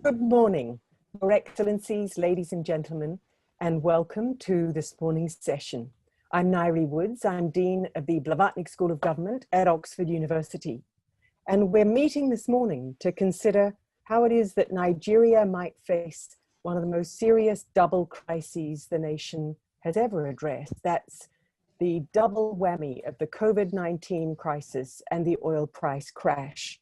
Good morning, Your Excellencies, ladies and gentlemen, and welcome to this morning's session. I'm Ngaire Woods. I'm Dean of the Blavatnik School of Government at Oxford University. And we're meeting this morning to consider how it is that Nigeria might face one of the most serious double crises the nation has ever addressed. That's the double whammy of the COVID-19 crisis and the oil price crash.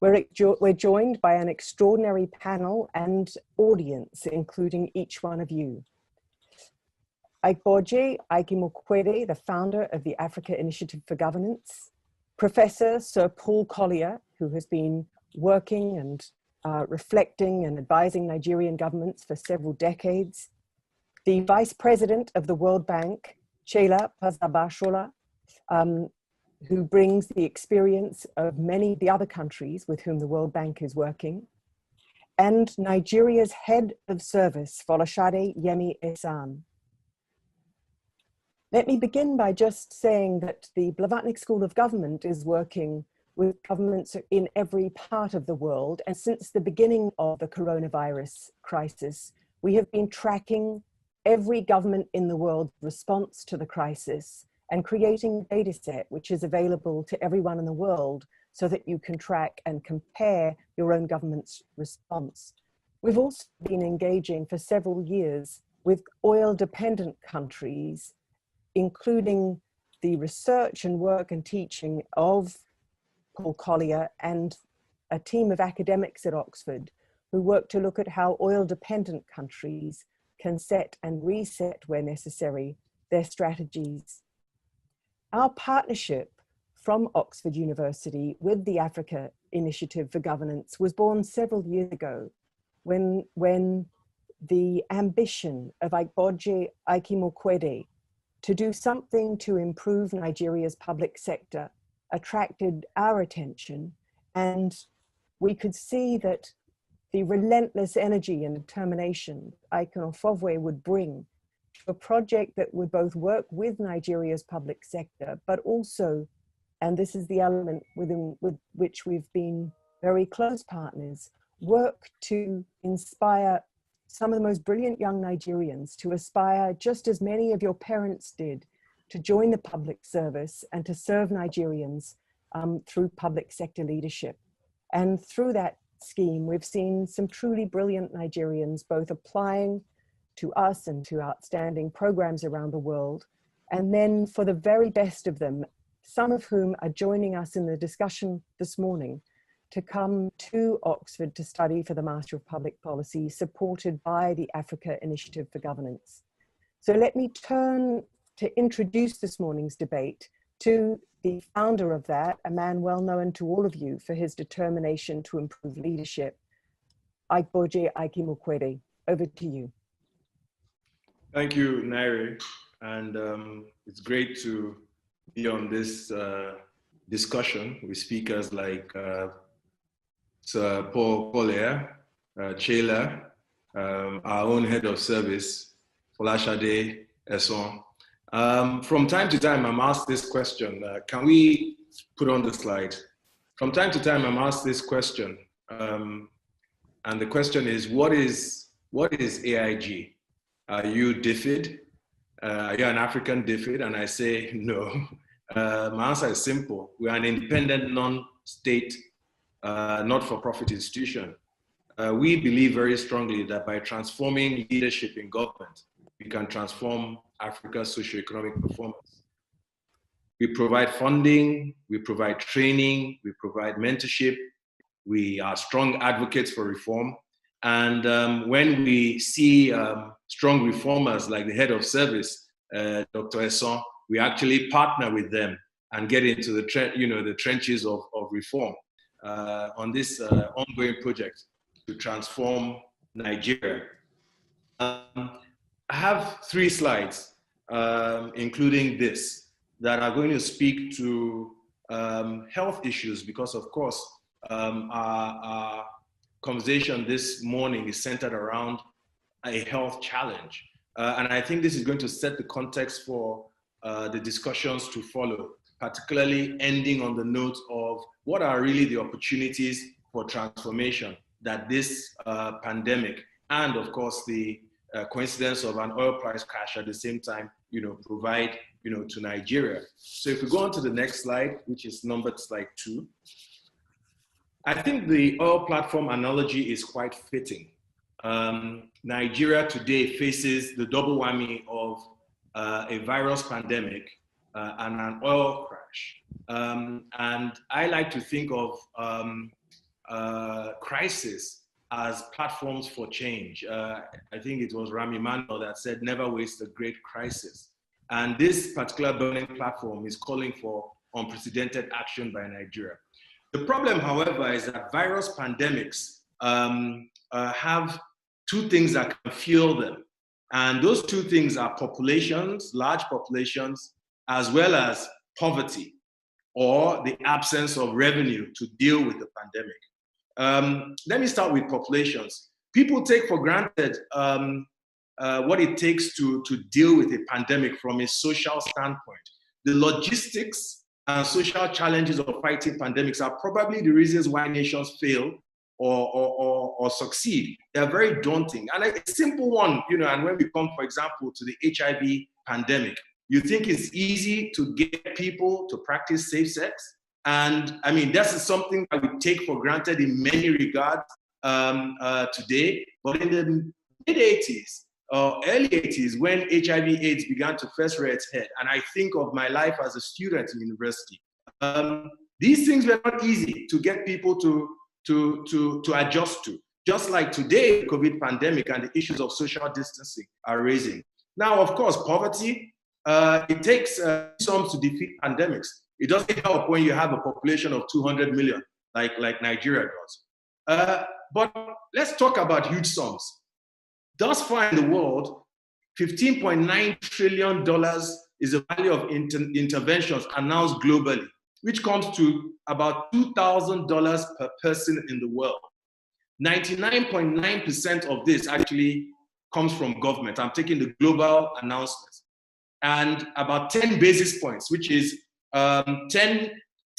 We're joined by an extraordinary panel and audience, including each one of you. Aig Imoukhuede, the founder of the Africa Initiative for Governance, Professor Sir Paul Collier, who has been working and reflecting and advising Nigerian governments for several decades, the Vice President of the World Bank, Ceyla Pazarbasioglu, who brings the experience of many of the other countries with whom the World Bank is working, and Nigeria's head of service, Folasade yemi-esan. Let me begin by just saying that the Blavatnik School of Government is working with governments in every part of the world, and since the beginning of the coronavirus crisis, we have been tracking every government in the world's response to the crisis and creating a data set which is available to everyone in the world so that you can track and compare your own government's response. We've also been engaging for several years with oil-dependent countries, including the research and work and teaching of Paul Collier and a team of academics at Oxford who work to look at how oil-dependent countries can set and reset where necessary their strategies. Our partnership from Oxford University with the Africa Initiative for Governance was born several years ago when the ambition of Aig Imoukhuede to do something to improve Nigeria's public sector attracted our attention, and we could see that the relentless energy and determination Aig Imoukhuede would bring a project that would both work with Nigeria's public sector, but also, and this is the element with which we've been very close partners, work to inspire some of the most brilliant young Nigerians to aspire, just as many of your parents did, to join the public service and to serve Nigerians through public sector leadership. And through that scheme, we've seen some truly brilliant Nigerians both applying to us and to outstanding programs around the world. And then for the very best of them, some of whom are joining us in the discussion this morning, to come to Oxford to study for the Master of Public Policy, supported by the Africa Initiative for Governance. So let me turn to introduce this morning's debate to the founder of that, a man well known to all of you for his determination to improve leadership, Aig Imoukhuede. Over to you. Thank you, Ngaire, and it's great to be on this discussion with speakers like Sir Paul Collier, Ceyla, our own head of service, Folasade Eson. From time to time, I'm asked this question. Can we put on the slide? From time to time, I'm asked this question, and the question is, what is AIG? Are you DFID? Are you an African DFID? And I say no. My answer is simple. We are an independent, non-state, not-for-profit institution. We believe very strongly that by transforming leadership in government, we can transform Africa's socioeconomic performance. We provide funding, we provide training, we provide mentorship. We are strong advocates for reform. And when we see strong reformers like the head of service, Dr. Eson, we actually partner with them and get into the trenches of reform on this ongoing project to transform Nigeria. I have 3 slides, including this, that are going to speak to health issues because, of course, our conversation this morning is centered around a health challenge. And I think this is going to set the context for the discussions to follow, particularly ending on the note of what are really the opportunities for transformation that this pandemic and, of course, the coincidence of an oil price crash at the same time, provide, to Nigeria. So if we go on to the next slide, which is numbered slide 2, I think the oil platform analogy is quite fitting. Nigeria today faces the double whammy of a virus pandemic and an oil crash. And I like to think of crisis as platforms for change. I think it was Rami Emanuel that said, never waste a great crisis. And this particular burning platform is calling for unprecedented action by Nigeria. The problem, however, is that virus pandemics have two things that can fuel them. And those two things are populations, large populations, as well as poverty or the absence of revenue to deal with the pandemic. Let me start with populations. People take for granted what it takes to deal with a pandemic from a social standpoint. The logistics and social challenges of fighting pandemics are probably the reasons why nations fail or succeed. They're very daunting. And a simple one, and when we come, for example, to the HIV pandemic, you think it's easy to get people to practice safe sex? And I mean, this is something that we take for granted in many regards today. But in the mid-80s, early 80s, when HIV/AIDS began to first rear its head, and I think of my life as a student in university, these things were not easy to get people to adjust to. Just like today, the COVID pandemic and the issues of social distancing are raising. Now, of course, poverty, it takes some to defeat pandemics. It doesn't help when you have a population of 200 million, like Nigeria does. But let's talk about huge sums. Thus far in the world, $15.9 trillion is the value of interventions announced globally, which comes to about $2,000 per person in the world. 99.9% of this actually comes from government. I'm taking the global announcements. And about 10 basis points, which is 10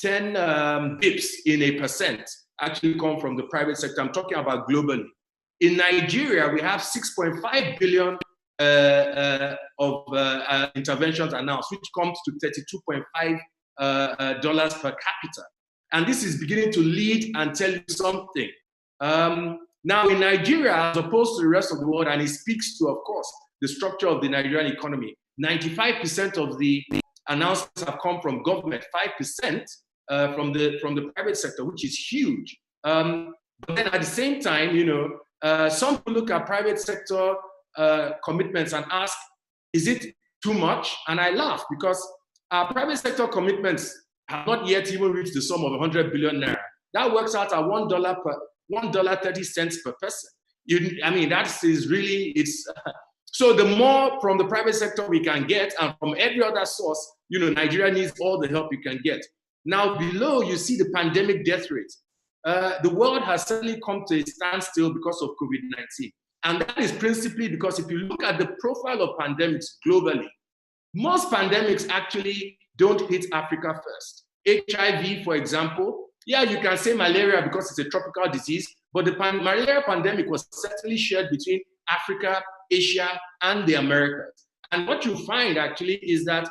bips in a percent, actually come from the private sector. I'm talking about globally. In Nigeria, we have 6.5 billion of interventions announced, which comes to $32.5 dollars per capita. And this is beginning to lead and tell you something. Now in Nigeria, as opposed to the rest of the world, and it speaks to, of course, the structure of the Nigerian economy, 95% of the announcements have come from government, 5% from the private sector, which is huge. But then at the same time, some people look at private sector commitments and ask, is it too much? And I laugh because our private sector commitments have not yet even reached the sum of 100 billion naira. That works out at $1.30 per person. That is really, so the more from the private sector we can get, and from every other source, Nigeria needs all the help you can get. Now below, you see the pandemic death rate. The world has certainly come to a standstill because of COVID-19. And that is principally because if you look at the profile of pandemics globally, most pandemics actually don't hit Africa first. HIV, for example, yeah, you can say malaria because it's a tropical disease, but the malaria pandemic was certainly shared between Africa, Asia, and the Americas. And what you find actually is that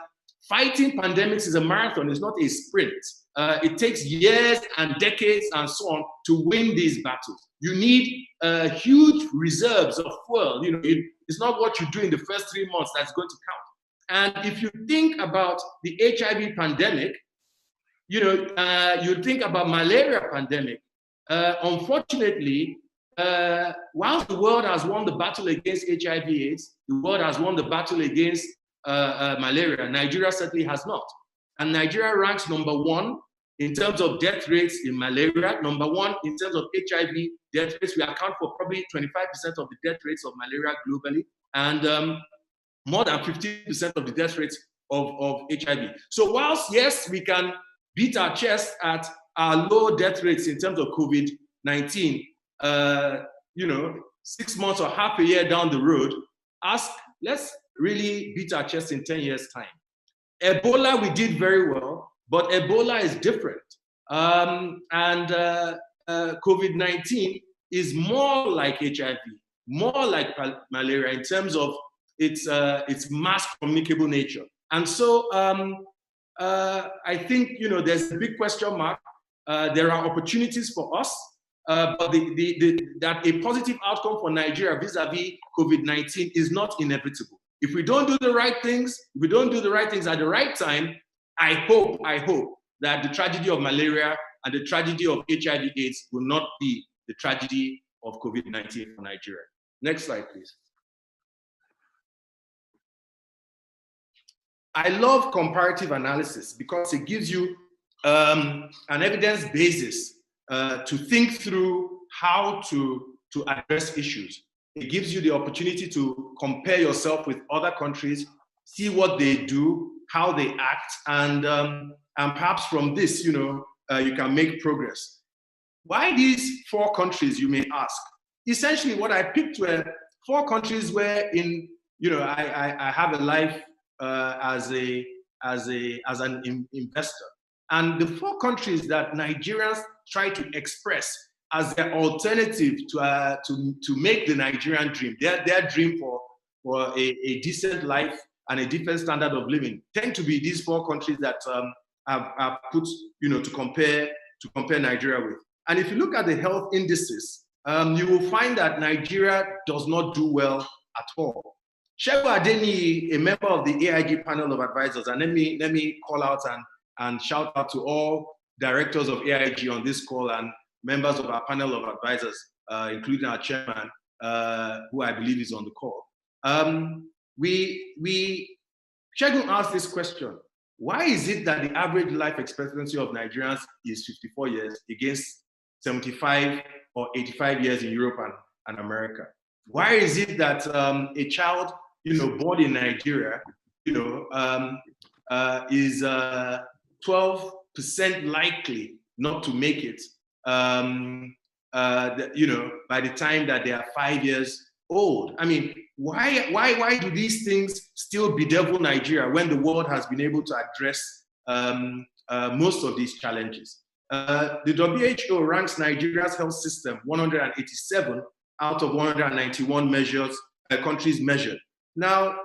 fighting pandemics is a marathon, it's not a sprint. It takes years and decades and so on to win these battles. You need huge reserves of fuel. It's not what you do in the first 3 months that's going to count. And if you think about the HIV pandemic, you think about malaria pandemic. Unfortunately, whilst the world has won the battle against HIV/AIDS, the world has won the battle against malaria. Nigeria certainly has not. And Nigeria ranks number 1 in terms of death rates in malaria, number 1 in terms of HIV death rates. We account for probably 25% of the death rates of malaria globally, and more than 50% of the death rates of HIV. So whilst, yes, we can beat our chest at our low death rates in terms of COVID-19, 6 months or half a year down the road, let's really beat our chest in 10 years' time. Ebola, we did very well, but Ebola is different. COVID-19 is more like HIV, more like malaria in terms of its mass communicable nature. And so I think, there's a big question mark. There are opportunities for us, but that a positive outcome for Nigeria vis-a-vis COVID-19 is not inevitable. If we don't do the right things, at the right time, I hope that the tragedy of malaria and the tragedy of HIV/AIDS will not be the tragedy of COVID-19 for Nigeria. Next slide, please. I love comparative analysis because it gives you an evidence basis to think through how to address issues. It gives you the opportunity to compare yourself with other countries, see what they do, how they act, and perhaps from this, you can make progress. Why these 4 countries, you may ask? Essentially, what I picked were 4 countries where I have a life as an investor. And the 4 countries that Nigerians try to express as their alternative to make the Nigerian dream, their dream for a decent life and a different standard of living, tend to be these 4 countries that have put, to compare Nigeria with. And if you look at the health indices, you will find that Nigeria does not do well at all. Shebu Adeni, a member of the AIG panel of advisors, and let me call out and shout out to all directors of AIG on this call and members of our panel of advisors, including our chairman, who I believe is on the call. Shegun asked this question: why is it that the average life expectancy of Nigerians is 54 years against 75 or 85 years in Europe and America? Why is it that a child, born in Nigeria, is 12% likely not to make it, by the time that they are 5 years old? I mean, why do these things still bedevil Nigeria when the world has been able to address most of these challenges? The WHO ranks Nigeria's health system 187 out of 191 countries measured. Now,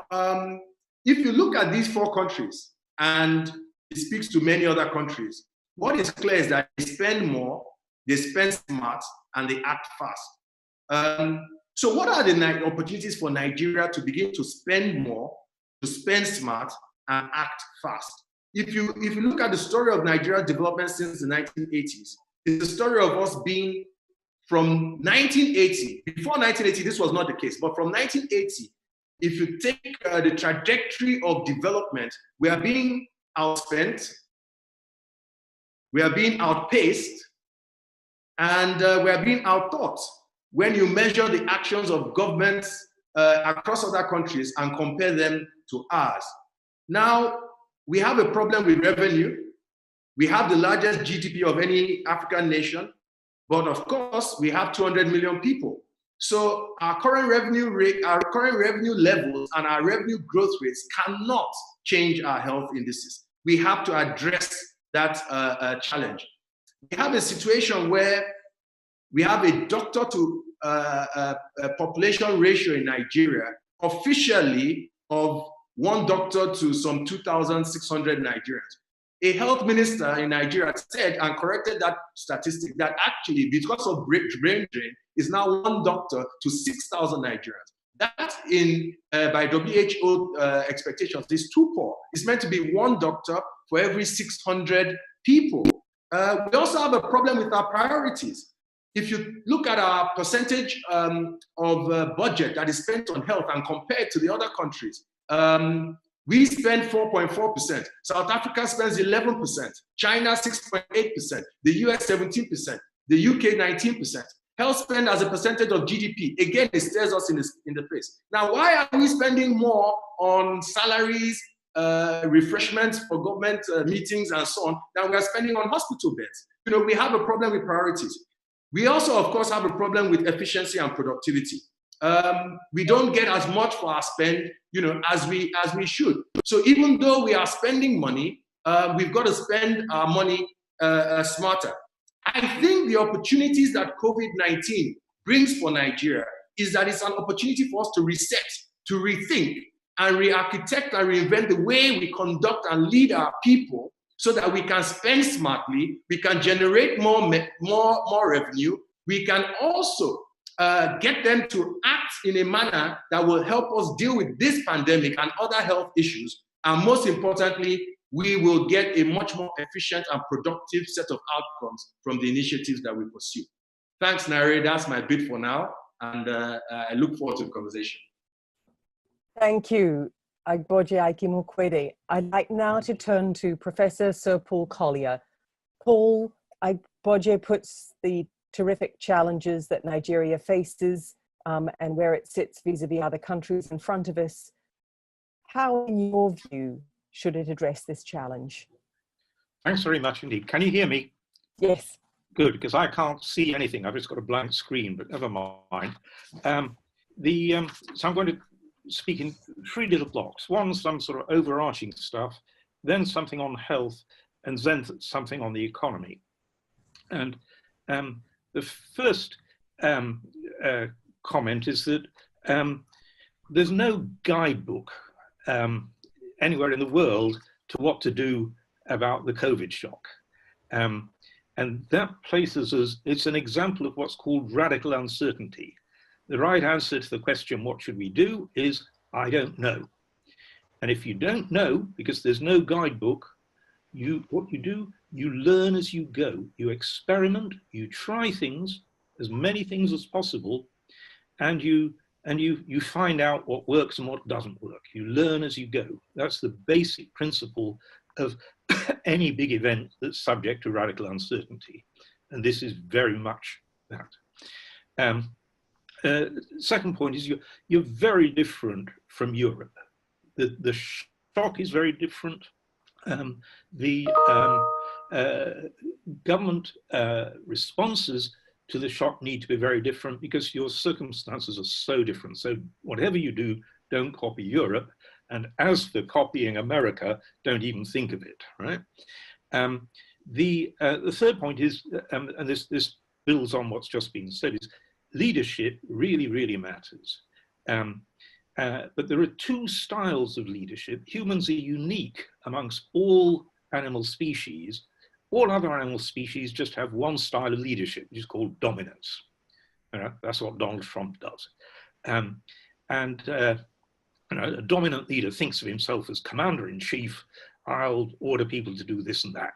if you look at these 4 countries, and it speaks to many other countries, what is clear is that they spend more, they spend smart, and they act fast. So what are the opportunities for Nigeria to begin to spend more, to spend smart, and act fast? If you look at the story of Nigeria's development since the 1980s, it's the story of us being from 1980, before 1980, this was not the case, but from 1980, if you take the trajectory of development, we are being outspent, we are being outpaced, and we are being outthought when you measure the actions of governments across other countries and compare them to ours. Now, we have a problem with revenue. We have the largest GDP of any African nation, but of course, we have 200 million people. So our current revenue levels and our revenue growth rates cannot change our health indices. We have to address that challenge. We have a situation where we have a doctor to population ratio in Nigeria officially of 1 doctor to some 2,600 Nigerians. A health minister in Nigeria said and corrected that statistic that actually, because of brain drain, is now 1 doctor to 6,000 Nigerians. That, by WHO expectations, is too poor. It's meant to be 1 doctor for every 600 people. We also have a problem with our priorities. If you look at our percentage of budget that is spent on health and compare it to the other countries, we spend 4.4%. South Africa spends 11%. China 6.8%. The US 17%. The UK 19%. Health spend as a percentage of GDP, again, it stares us in the face. Now, why are we spending more on salaries, refreshments for government meetings and so on than we are spending on hospital beds? We have a problem with priorities. We also, of course, have a problem with efficiency and productivity. We don't get as much for our spend, as we should. So even though we are spending money, we've got to spend our money smarter. I think the opportunities that COVID-19 brings for Nigeria is that it's an opportunity for us to reset, to rethink, and re-architect and reinvent the way we conduct and lead our people so that we can spend smartly, we can generate more revenue, we can also get them to act in a manner that will help us deal with this pandemic and other health issues. And most importantly, we will get a much more efficient and productive set of outcomes from the initiatives that we pursue. Thanks, Ngaire. That's my bit for now. And I look forward to the conversation. Thank you, Aig Imoukhuede. I'd like now to turn to Professor Sir Paul Collier. Paul, Aig puts the terrific challenges that Nigeria faces and where it sits vis-a-vis other countries in front of us. How, in your view, should it address this challenge? Thanks very much indeed. Can you hear me? Yes. Good, because I can't see anything. I've just got a blank screen, but never mind. So I'm going to speak in three little blocks. One, some sort of overarching stuff, then something on health, and then something on the economy. And the first comment is that there's no guidebook anywhere in the world to what to do about the COVID shock. And that places us, it's an example of what's called radical uncertainty. The right answer to the question, what should we do, is, I don't know. And if you don't know, because there's no guidebook, what you do, you learn as you go. You experiment, you try things, as many things as possible, and you find out what works and what doesn't work. You learn as you go. That's the basic principle of any big event that's subject to radical uncertainty. And this is very much that. Second point is you're very different from Europe. The shock is very different. The government responses to the shock need to be very different because your circumstances are so different. So whatever you do, don't copy Europe. And as for copying America, don't even think of it, right? The third point is, and this builds on what's just been said, is leadership really, really matters. But there are two styles of leadership. Humans are unique amongst all animal species. All other animal species just have one style of leadership, which is called dominance. That's what Donald Trump does. A dominant leader thinks of himself as commander-in-chief. I'll order people to do this and that.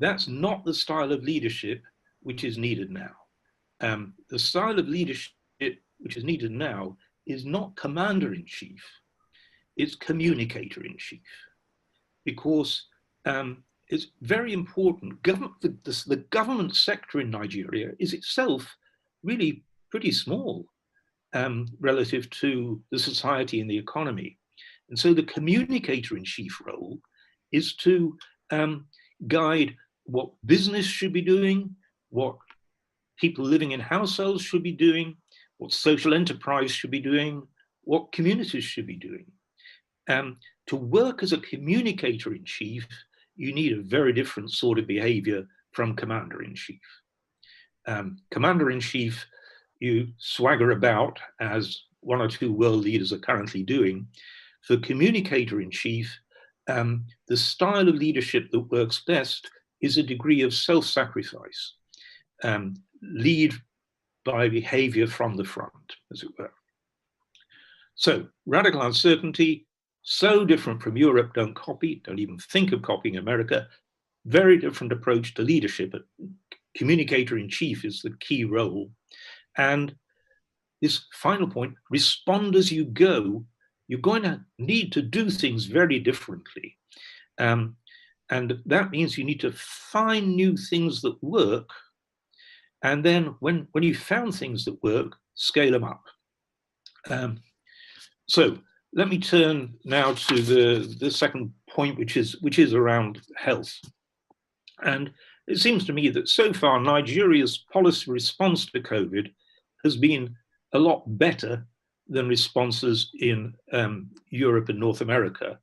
That's not the style of leadership which is needed now. The style of leadership which is needed now is not commander-in-chief, it's communicator-in-chief. Because it's very important. The government sector in Nigeria is itself really pretty small relative to the society and the economy. And so the communicator-in-chief role is to guide what business should be doing, what people living in households should be doing, what social enterprise should be doing, what communities should be doing. To work as a communicator-in-chief, you need a very different sort of behavior from commander-in-chief. Commander-in-chief, you swagger about, as one or two world leaders are currently doing. For communicator-in-chief, the style of leadership that works best is a degree of self-sacrifice. Lead by behavior from the front, as it were. So, radical uncertainty, so different from Europe, don't copy, don't even think of copying America. Very different approach to leadership. Communicator-in-chief is the key role. And this final point, respond as you go. You're going to need to do things very differently. And that means you need to find new things that work. And then when you found things that work, scale them up. So let me turn now to the second point, which is around health. And it seems to me that so far Nigeria's policy response to COVID has been a lot better than responses in Europe and North America.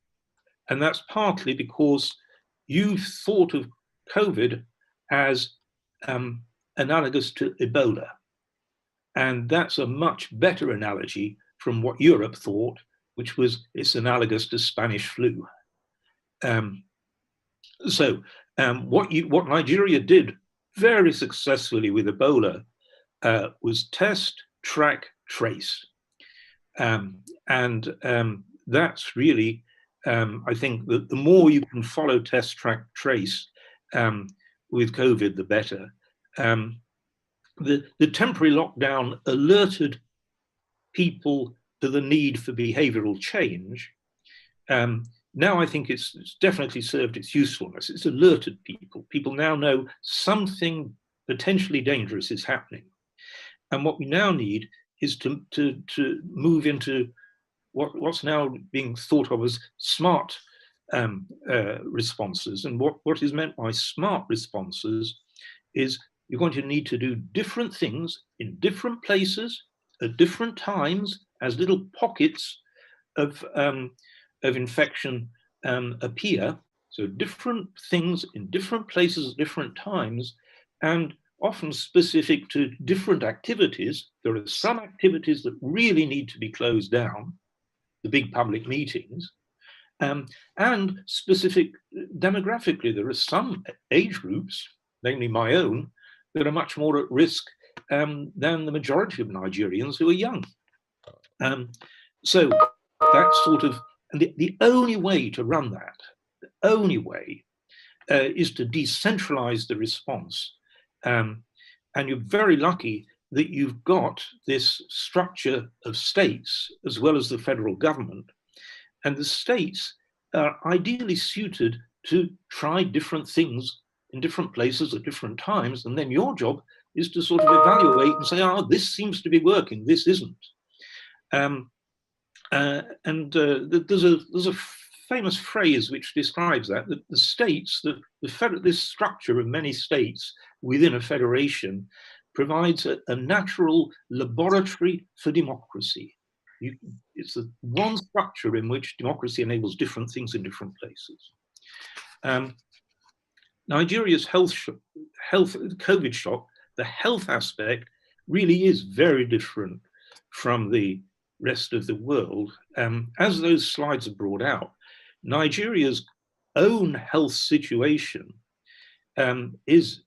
And that's partly because you've thought of COVID as analogous to Ebola. And that's a much better analogy from what Europe thought, which was it's analogous to Spanish flu. What Nigeria did very successfully with Ebola was test, track, trace. That's really, I think that the more you can follow, test, track, trace with COVID, the better. The temporary lockdown alerted people to the need for behavioral change. Now I think it's definitely served its usefulness. It's alerted people. People now know something potentially dangerous is happening. And what we now need is to move into what's now being thought of as smart responses. And what is meant by smart responses is you're going to need to do different things in different places at different times as little pockets of infection appear. So different things in different places at different times, and often specific to different activities. There are some activities that really need to be closed down, the big public meetings, and specific demographically. There are some age groups, namely my own, that are much more at risk than the majority of Nigerians who are young. So that's sort of, and the only way to run that, the only way is to decentralize the response. And you're very lucky that you've got this structure of states as well as the federal government. And the states are ideally suited to try different things in different places at different times. And then your job is to sort of evaluate and say, oh, this seems to be working, this isn't. There's a famous phrase which describes that the states, this structure of many states within a federation provides a natural laboratory for democracy. It's the one structure in which democracy enables different things in different places. Nigeria's COVID shock, the health aspect really is very different from the rest of the world. As those slides are brought out, Nigeria's own health situation is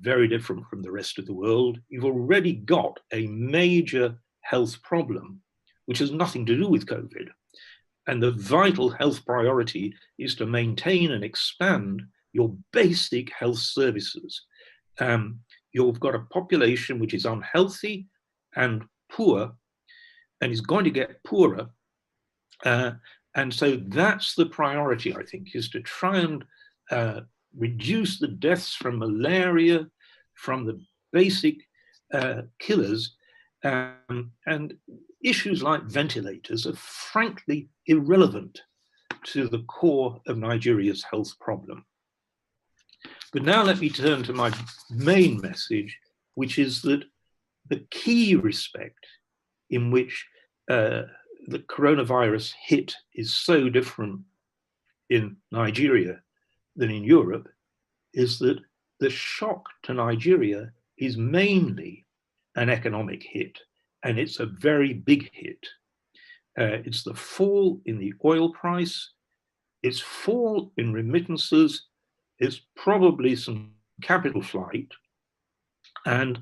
very different from the rest of the world. You've already got a major health problem, which has nothing to do with COVID. And the vital health priority is to maintain and expand your basic health services. You've got a population which is unhealthy and poor, and is going to get poorer. And so that's the priority, I think, is to try and reduce the deaths from malaria, from the basic killers. And issues like ventilators are frankly irrelevant to the core of Nigeria's health problem. But now let me turn to my main message, which is that the key respect in which the coronavirus hit is so different in Nigeria than in Europe is that the shock to Nigeria is mainly an economic hit, and it's a very big hit. It's the fall in the oil price, it's fall in remittances, it's probably some capital flight, and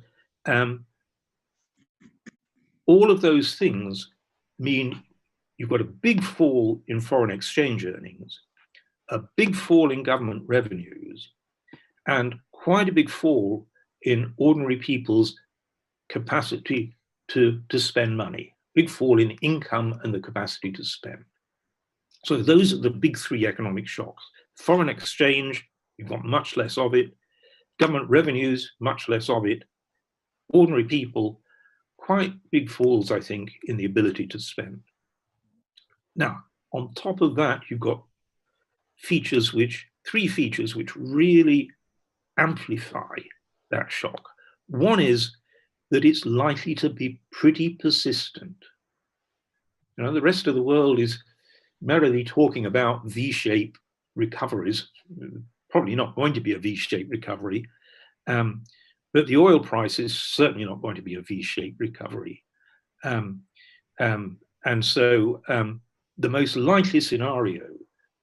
all of those things mean you've got a big fall in foreign exchange earnings, a big fall in government revenues, and quite a big fall in ordinary people's capacity to spend money, big fall in income and the capacity to spend. So those are the big three economic shocks. Foreign exchange, you've got much less of it. Government revenues, much less of it. Ordinary people, quite big falls, I think, in the ability to spend. Now, on top of that, you've got three features which really amplify that shock. One is that it's likely to be pretty persistent. You know, the rest of the world is merrily talking about V-shaped recoveries, probably not going to be a V-shaped recovery, But the oil price is certainly not going to be a V-shaped recovery. And so the most likely scenario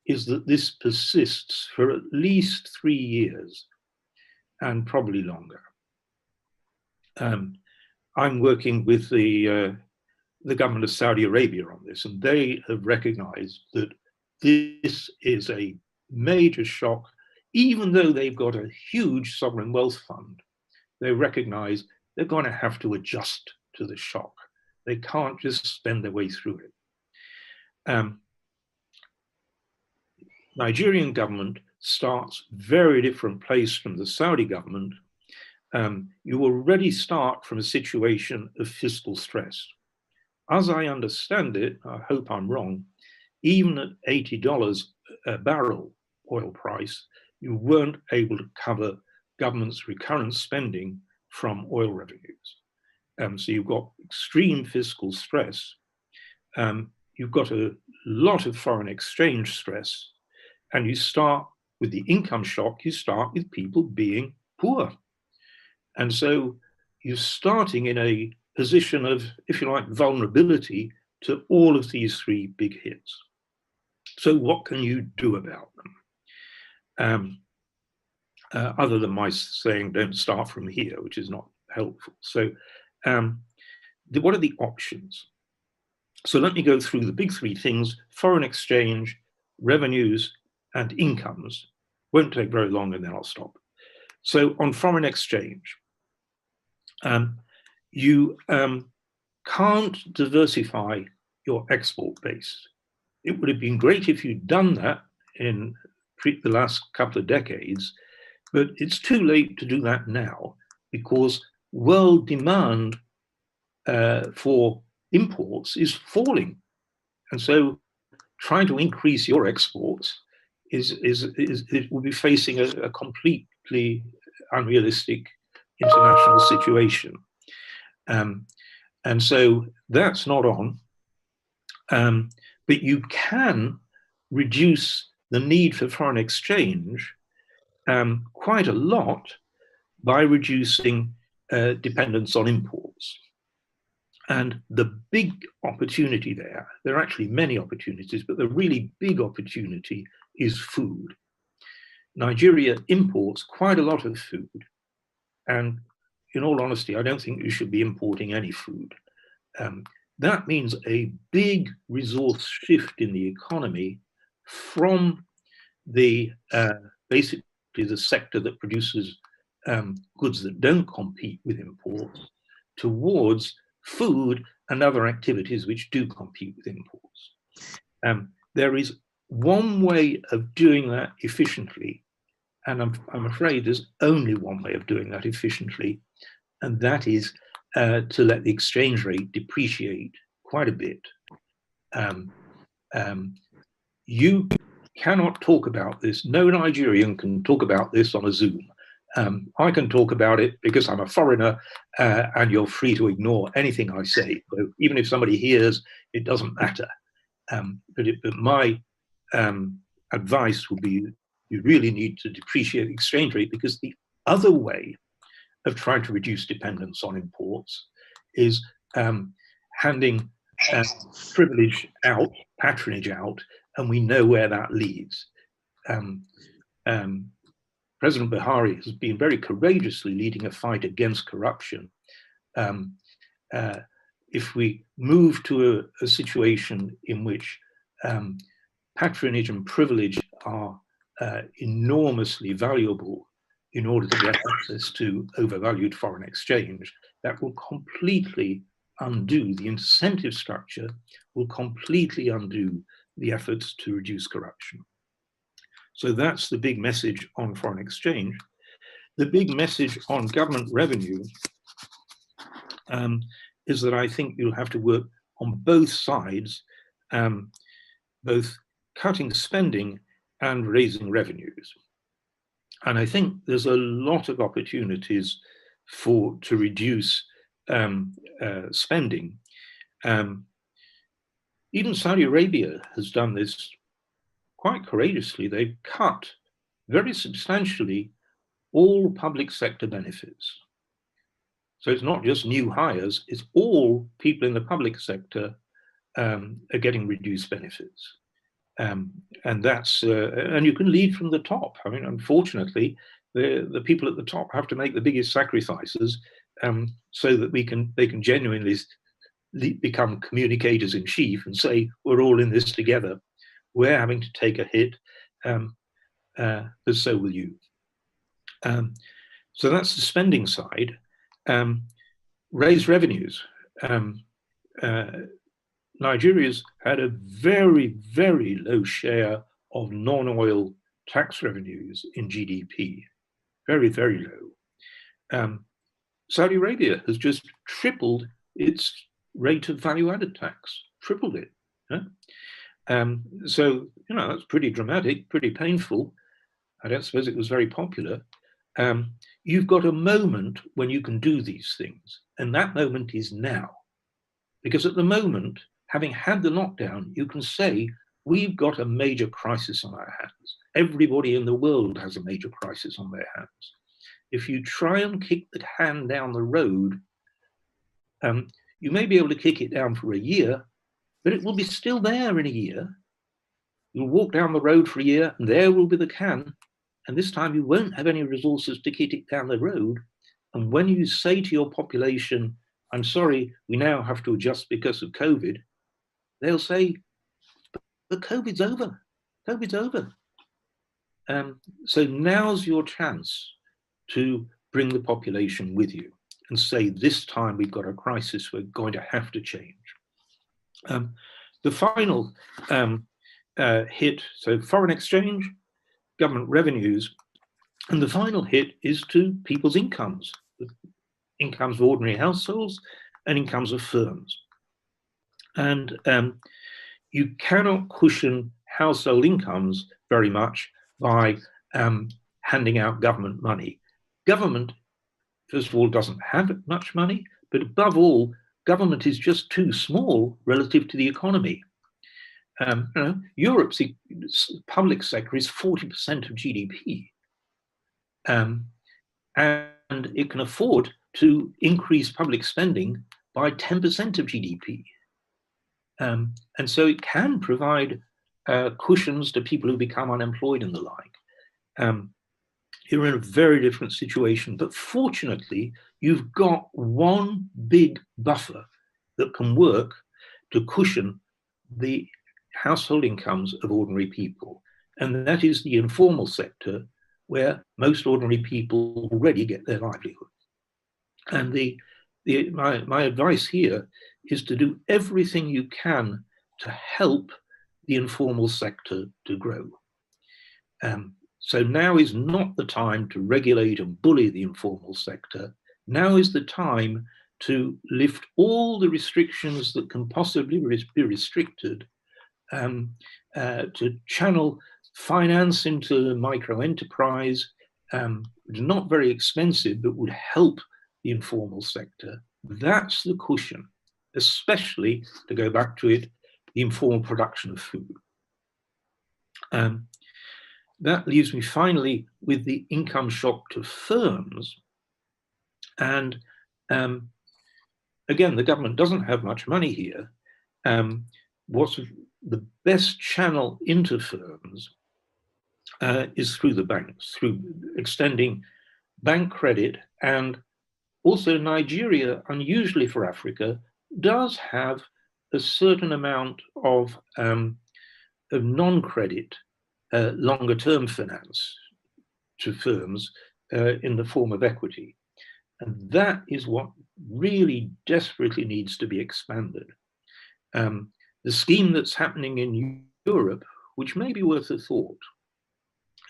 is that this persists for at least 3 years and probably longer. I'm working with the government of Saudi Arabia on this, and they have recognized that this is a major shock. Even though they've got a huge sovereign wealth fund, they recognize they're going to have to adjust to the shock. They can't just spend their way through it. Nigerian government starts very different place from the Saudi government. You already start from a situation of fiscal stress. As I understand it, I hope I'm wrong, even at $80 a barrel oil price, you weren't able to cover government's recurrent spending from oil revenues. So you've got extreme fiscal stress. You've got a lot of foreign exchange stress, and you start with the income shock, you start with people being poor. And so you're starting in a position of, if you like, vulnerability to all of these three big hits. So what can you do about them? Other than my saying, don't start from here, which is not helpful. So what are the options? So let me go through the big three things: foreign exchange, revenues, and incomes. Won't take very long, and then I'll stop. So on foreign exchange, you can't diversify your export base. It would have been great if you'd done that in the last couple of decades, but it's too late to do that now because world demand for imports is falling. And so trying to increase your exports it will be facing a completely unrealistic international situation. And so that's not on. But you can reduce the need for foreign exchange quite a lot by reducing dependence on imports. And the big opportunity there are actually many opportunities, but the really big opportunity is food. Nigeria imports quite a lot of food. And in all honesty, I don't think you should be importing any food. That means a big resource shift in the economy from the basically the sector that produces goods that don't compete with imports towards food and other activities which do compete with imports. There is one way of doing that efficiently, and I'm afraid there's only one way of doing that efficiently, and that is to let the exchange rate depreciate quite a bit. You cannot talk about this. No Nigerian can talk about this on a Zoom. I can talk about it because I'm a foreigner, and you're free to ignore anything I say. So even if somebody hears, it doesn't matter. But my advice would be you really need to depreciate the exchange rate, because the other way of trying to reduce dependence on imports is handing privilege out, patronage out, and we know where that leads. President Buhari has been very courageously leading a fight against corruption. If we move to a situation in which patronage and privilege are enormously valuable in order to get access to overvalued foreign exchange, that will completely undo the incentive structure, will completely undo the efforts to reduce corruption. So that's the big message on foreign exchange. The big message on government revenue is that I think you'll have to work on both sides, both cutting spending and raising revenues. And I think there's a lot of opportunities to reduce spending. Even Saudi Arabia has done this quite courageously. They've cut very substantially all public sector benefits. So it's not just new hires, it's all people in the public sector are getting reduced benefits. And that's, and you can lead from the top. I mean, unfortunately, the people at the top have to make the biggest sacrifices so that they can genuinely become communicators in chief and say, we're all in this together. We're having to take a hit, but so will you. So that's the spending side. Raise revenues. Nigeria's had a very, very low share of non-oil tax revenues in GDP. Very, very low. Saudi Arabia has just tripled its rate of value-added tax, tripled it. So, you know, that's pretty dramatic, pretty painful. I don't suppose it was very popular. You've got a moment when you can do these things, and that moment is now. Because at the moment, having had the lockdown, you can say, we've got a major crisis on our hands. Everybody in the world has a major crisis on their hands. If you try and kick the can down the road, you may be able to kick it down for a year, but it will be still there in a year. You'll walk down the road for a year and there will be the can. And this time you won't have any resources to kick it down the road. And when you say to your population, I'm sorry, we now have to adjust because of COVID, they'll say, but COVID's over. COVID's over. So now's your chance to bring the population with you and say, this time we've got a crisis, we're going to have to change. The final hit, so foreign exchange, government revenues, and the final hit is to people's incomes, the incomes of ordinary households and incomes of firms. And you cannot cushion household incomes very much by handing out government money. Government, first of all, doesn't have much money, but above all, government is just too small relative to the economy. You know, Europe's public sector is 40% of GDP, and it can afford to increase public spending by 10% of GDP. And so it can provide cushions to people who become unemployed and the like. You're in a very different situation, but fortunately, you've got one big buffer that can work to cushion the household incomes of ordinary people. And that is the informal sector, where most ordinary people already get their livelihood. And my advice here is to do everything you can to help the informal sector to grow. So now is not the time to regulate and bully the informal sector. Now is the time to lift all the restrictions that can possibly be restricted, to channel finance into micro enterprise, not very expensive, but would help the informal sector. That's the cushion, especially, to go back to it, the informal production of food. That leaves me finally with the income shock to firms. And again, the government doesn't have much money here. What's the best channel into firms is through the banks, through extending bank credit. And also Nigeria, unusually for Africa, does have a certain amount of non-credit longer-term finance to firms in the form of equity. And that is what really desperately needs to be expanded. The scheme that's happening in Europe, which may be worth a thought,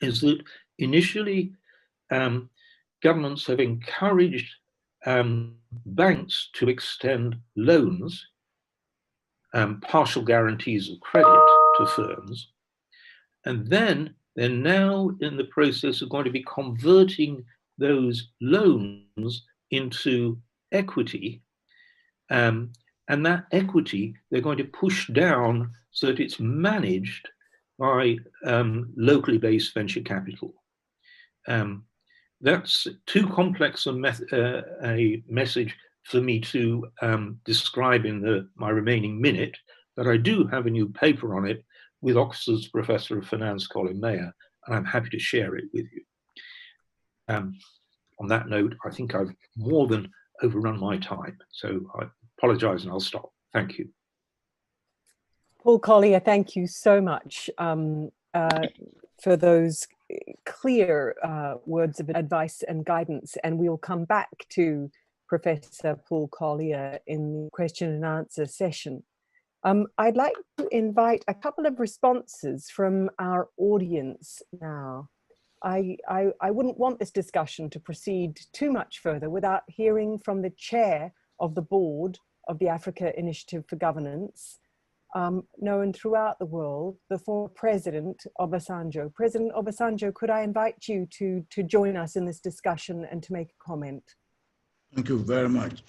is that initially governments have encouraged banks to extend loans, partial guarantees of credit to firms, and then they're now in the process of going to be converting those loans into equity. And that equity, they're going to push down so that it's managed by locally based venture capital. that's too complex a message for me to describe in my remaining minute, but I do have a new paper on it with Oxford's Professor of Finance, Colin Mayer, and I'm happy to share it with you. On that note, I think I've more than overrun my time, so I apologize and I'll stop. Thank you. Paul Collier, thank you so much for those clear words of advice and guidance, and we'll come back to Professor Paul Collier in the question and answer session. I'd like to invite a couple of responses from our audience now. I wouldn't want this discussion to proceed too much further without hearing from the chair of the board of the Africa Initiative for Governance, known throughout the world, the former President Obasanjo. President Obasanjo, could I invite you to join us in this discussion and to make a comment? Thank you very much.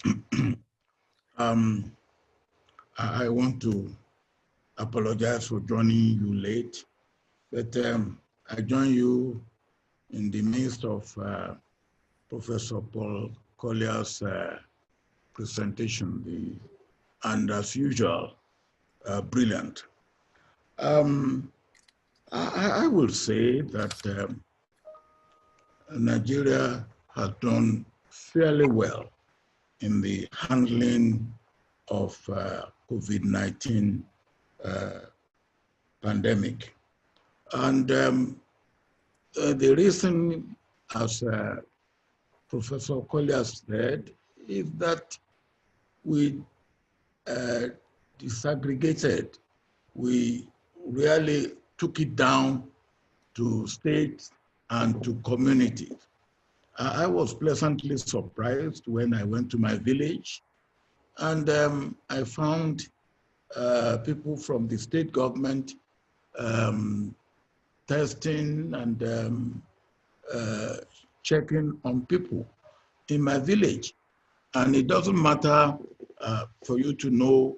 I want to apologize for joining you late, but I join you in the midst of Professor Paul Collier's presentation, and as usual, brilliant. I will say that Nigeria has done fairly well in the handling of COVID-19 pandemic. And the reason, as Professor Collier said, is that we disaggregated. We really took it down to states and to communities. I was pleasantly surprised when I went to my village, and I found people from the state government testing and checking on people in my village. And it doesn't matter for you to know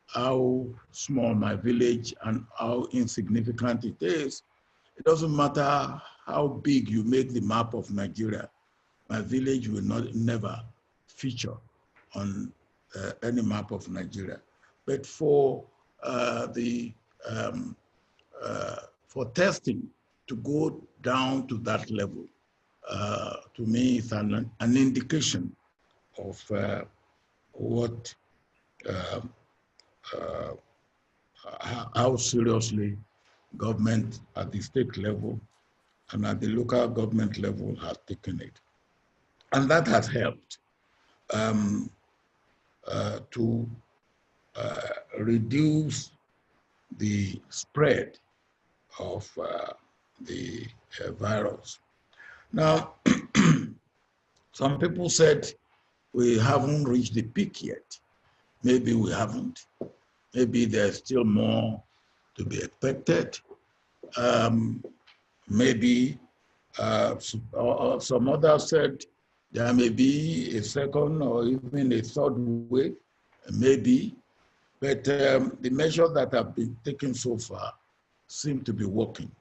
how small my village and how insignificant it is. It doesn't matter how big you make the map of Nigeria. My village will never feature on any map of Nigeria. But for for testing to go down to that level, to me, it's an indication of what how seriously government at the state level and at the local government level has taken it. And that has helped to reduce the spread of the virus. Now, some people said we haven't reached the peak yet. Maybe we haven't. Maybe there's still more to be expected. Maybe some others said there may be a second or even a third wave, maybe. But the measures that have been taken so far seem to be working.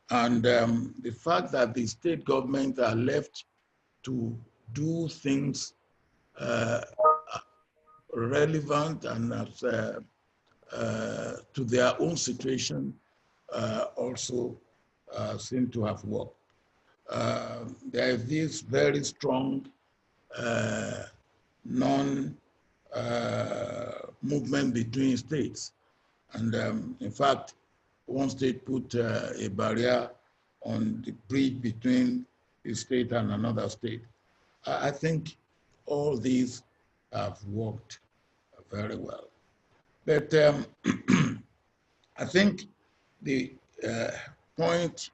And the fact that the state governments are left to do things relevant and to their own situation also seem to have worked. There is this very strong movement between states. And in fact, one state put a barrier on the bridge between a state and another state. I think all these have worked very well. But I think the point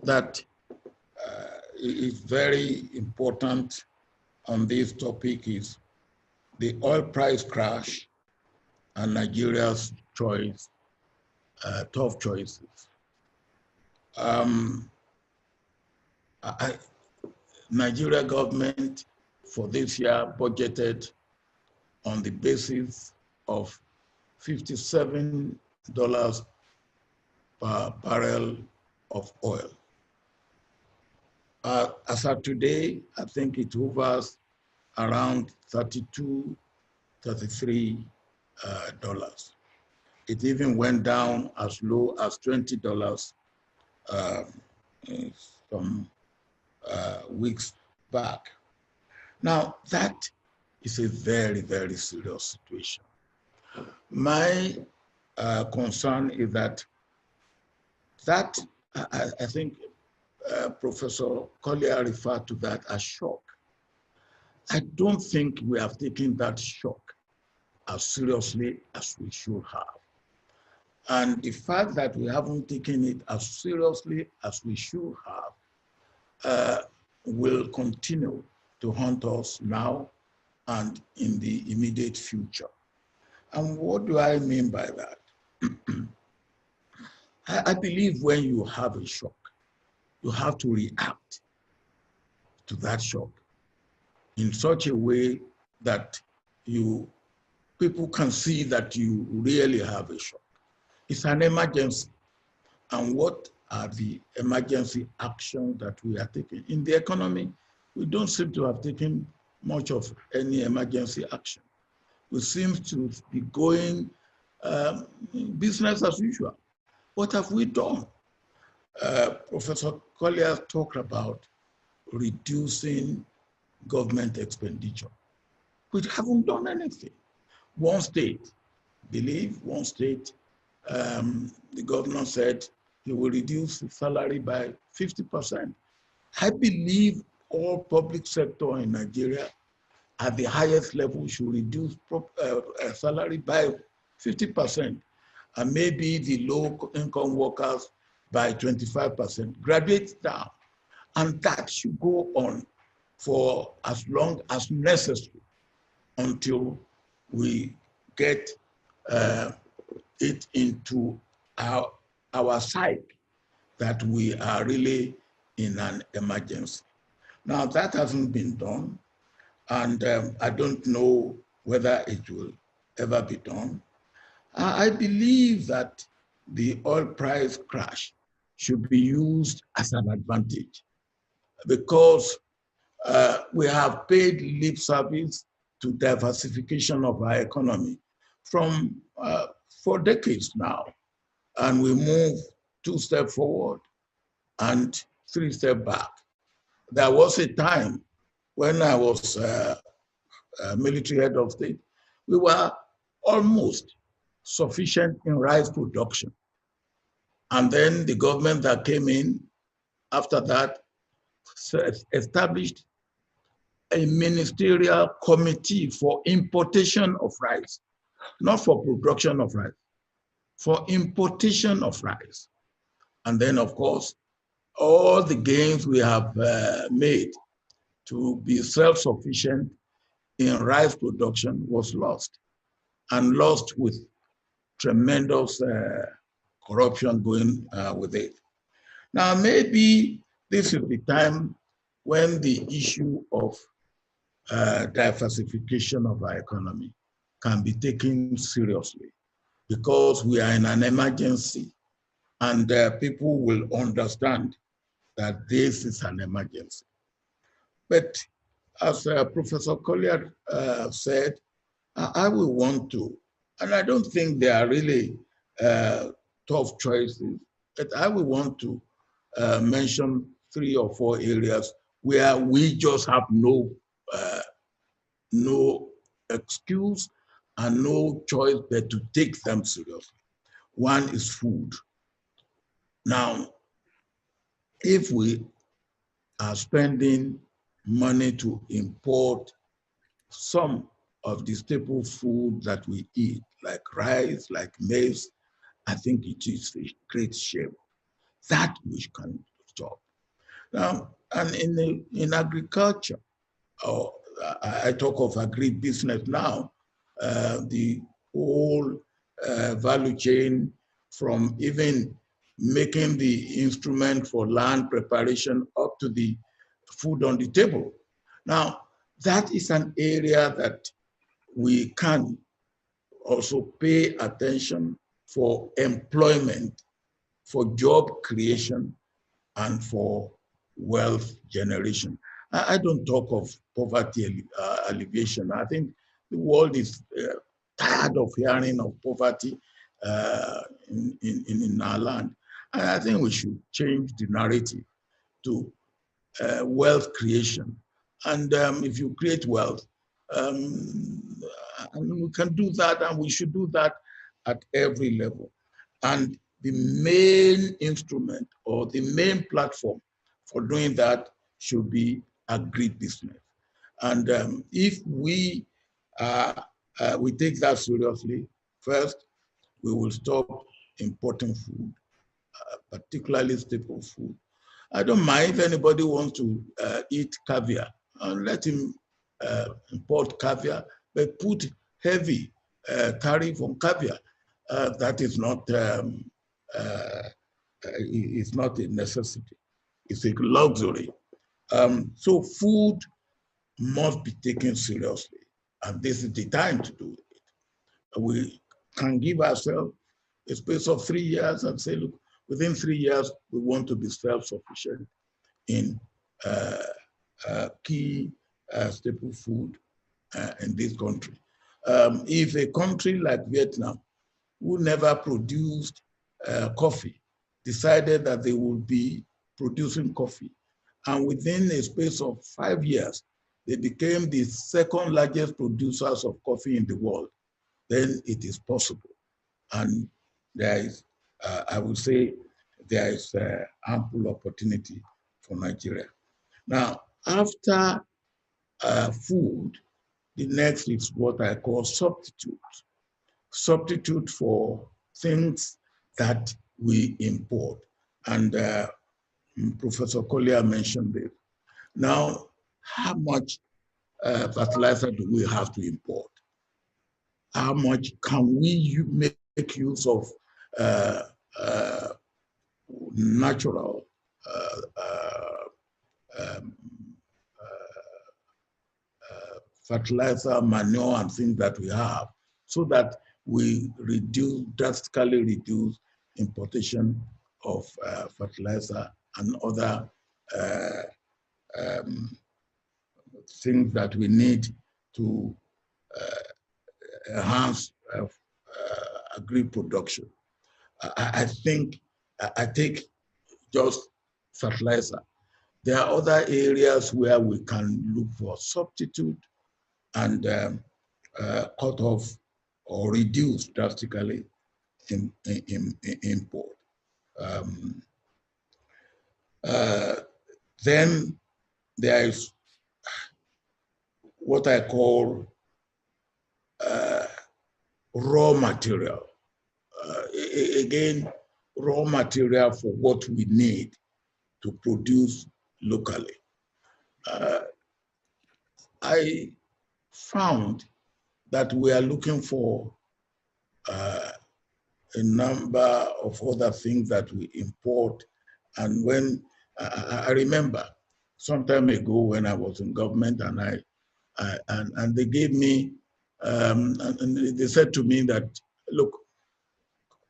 that is very important on this topic is the oil price crash and Nigeria's choice, tough choices. Nigeria government for this year budgeted on the basis of $57 per barrel of oil. As of today, I think it hovers around $32, $33. It even went down as low as $20 some weeks back. Now, that is a very, very serious situation. My concern is that I think Professor Collier referred to that as shock. I don't think we have taken that shock as seriously as we should have. And the fact that we haven't taken it as seriously as we should have will continue to haunt us now and in the immediate future. And what do I mean by that? I believe when you have a shock, you have to react to that shock in such a way that people can see that you really have a shock. It's an emergency. And what are the emergency actions that we are taking? In the economy, we don't seem to have taken much of any emergency action. We seem to be going business as usual. What have we done? Professor Collier talked about reducing government expenditure. We haven't done anything. One state, the governor said he will reduce the salary by 50%. I believe all public sector in Nigeria at the highest level should reduce salary by 50%, and maybe the low-income workers by 25%, graduate down. And that should go on for as long as necessary until we get it into our psyche that we are really in an emergency. Now, that hasn't been done, and I don't know whether it will ever be done. I believe that the oil price crash should be used as an advantage because we have paid lip service to diversification of our economy for decades now. And we move 2 steps forward and 3 steps back. There was a time when I was military head of state, we were almost sufficient in rice production. And then the government that came in after that established a ministerial committee for importation of rice, not for production of rice, for importation of rice. And then, of course, all the gains we have made to be self-sufficient in rice production was lost, and lost with tremendous corruption going with it. Now, maybe this is the time when the issue of diversification of our economy can be taken seriously, because we are in an emergency, and people will understand that this is an emergency. But as Professor Collier said, I will want to, and I don't think they are really tough choices, but I will want to mention 3 or 4 areas where we just have no excuse and no choice but to take them seriously. One is food. Now, if we are spending money to import some of the staple food that we eat, like rice, like maize, I think it is a great shame. That we can stop. Now, and in agriculture, I talk of agribusiness now, the whole value chain from even making the instrument for land preparation up to the food on the table. Now, that is an area that we can also pay attention for employment, for job creation, and for wealth generation. I don't talk of poverty alleviation. I think the world is tired of hearing of poverty in our land. And I think we should change the narrative to wealth creation. And if you create wealth, and we can do that, and we should do that at every level. And the main instrument or the main platform for doing that should be agribusiness. And if we take that seriously, first, we will stop importing food, particularly staple food. I don't mind if anybody wants to eat caviar, and let him import caviar, but put heavy tariff on caviar. That is not it's not a necessity. It's a luxury. So food must be taken seriously, and this is the time to do it. We can give ourselves a space of 3 years and say, look, within 3 years, we want to be self-sufficient in key staple food in this country. If a country like Vietnam, who never produced coffee, decided that they would be producing coffee, and within a space of 5 years, they became the second largest producers of coffee in the world, then it is possible. And there is, I would say, there is ample opportunity for Nigeria. Now, after food, the next is what I call substitute. Substitute for things that we import. And Professor Collier mentioned it. Now, how much fertilizer do we have to import? How much can we make use of natural fertilizer, manure, and things that we have, so that we drastically reduce importation of fertilizer and other things that we need to enhance agri-production. I think I take just fertilizer. There are other areas where we can look for substitute and cut off or reduce drastically in import. Then there is what I call raw material. Again, raw material for what we need to produce locally. I found that we are looking for a number of other things that we import. And when I remember some time ago when I was in government, and and they gave me and they said to me that, look,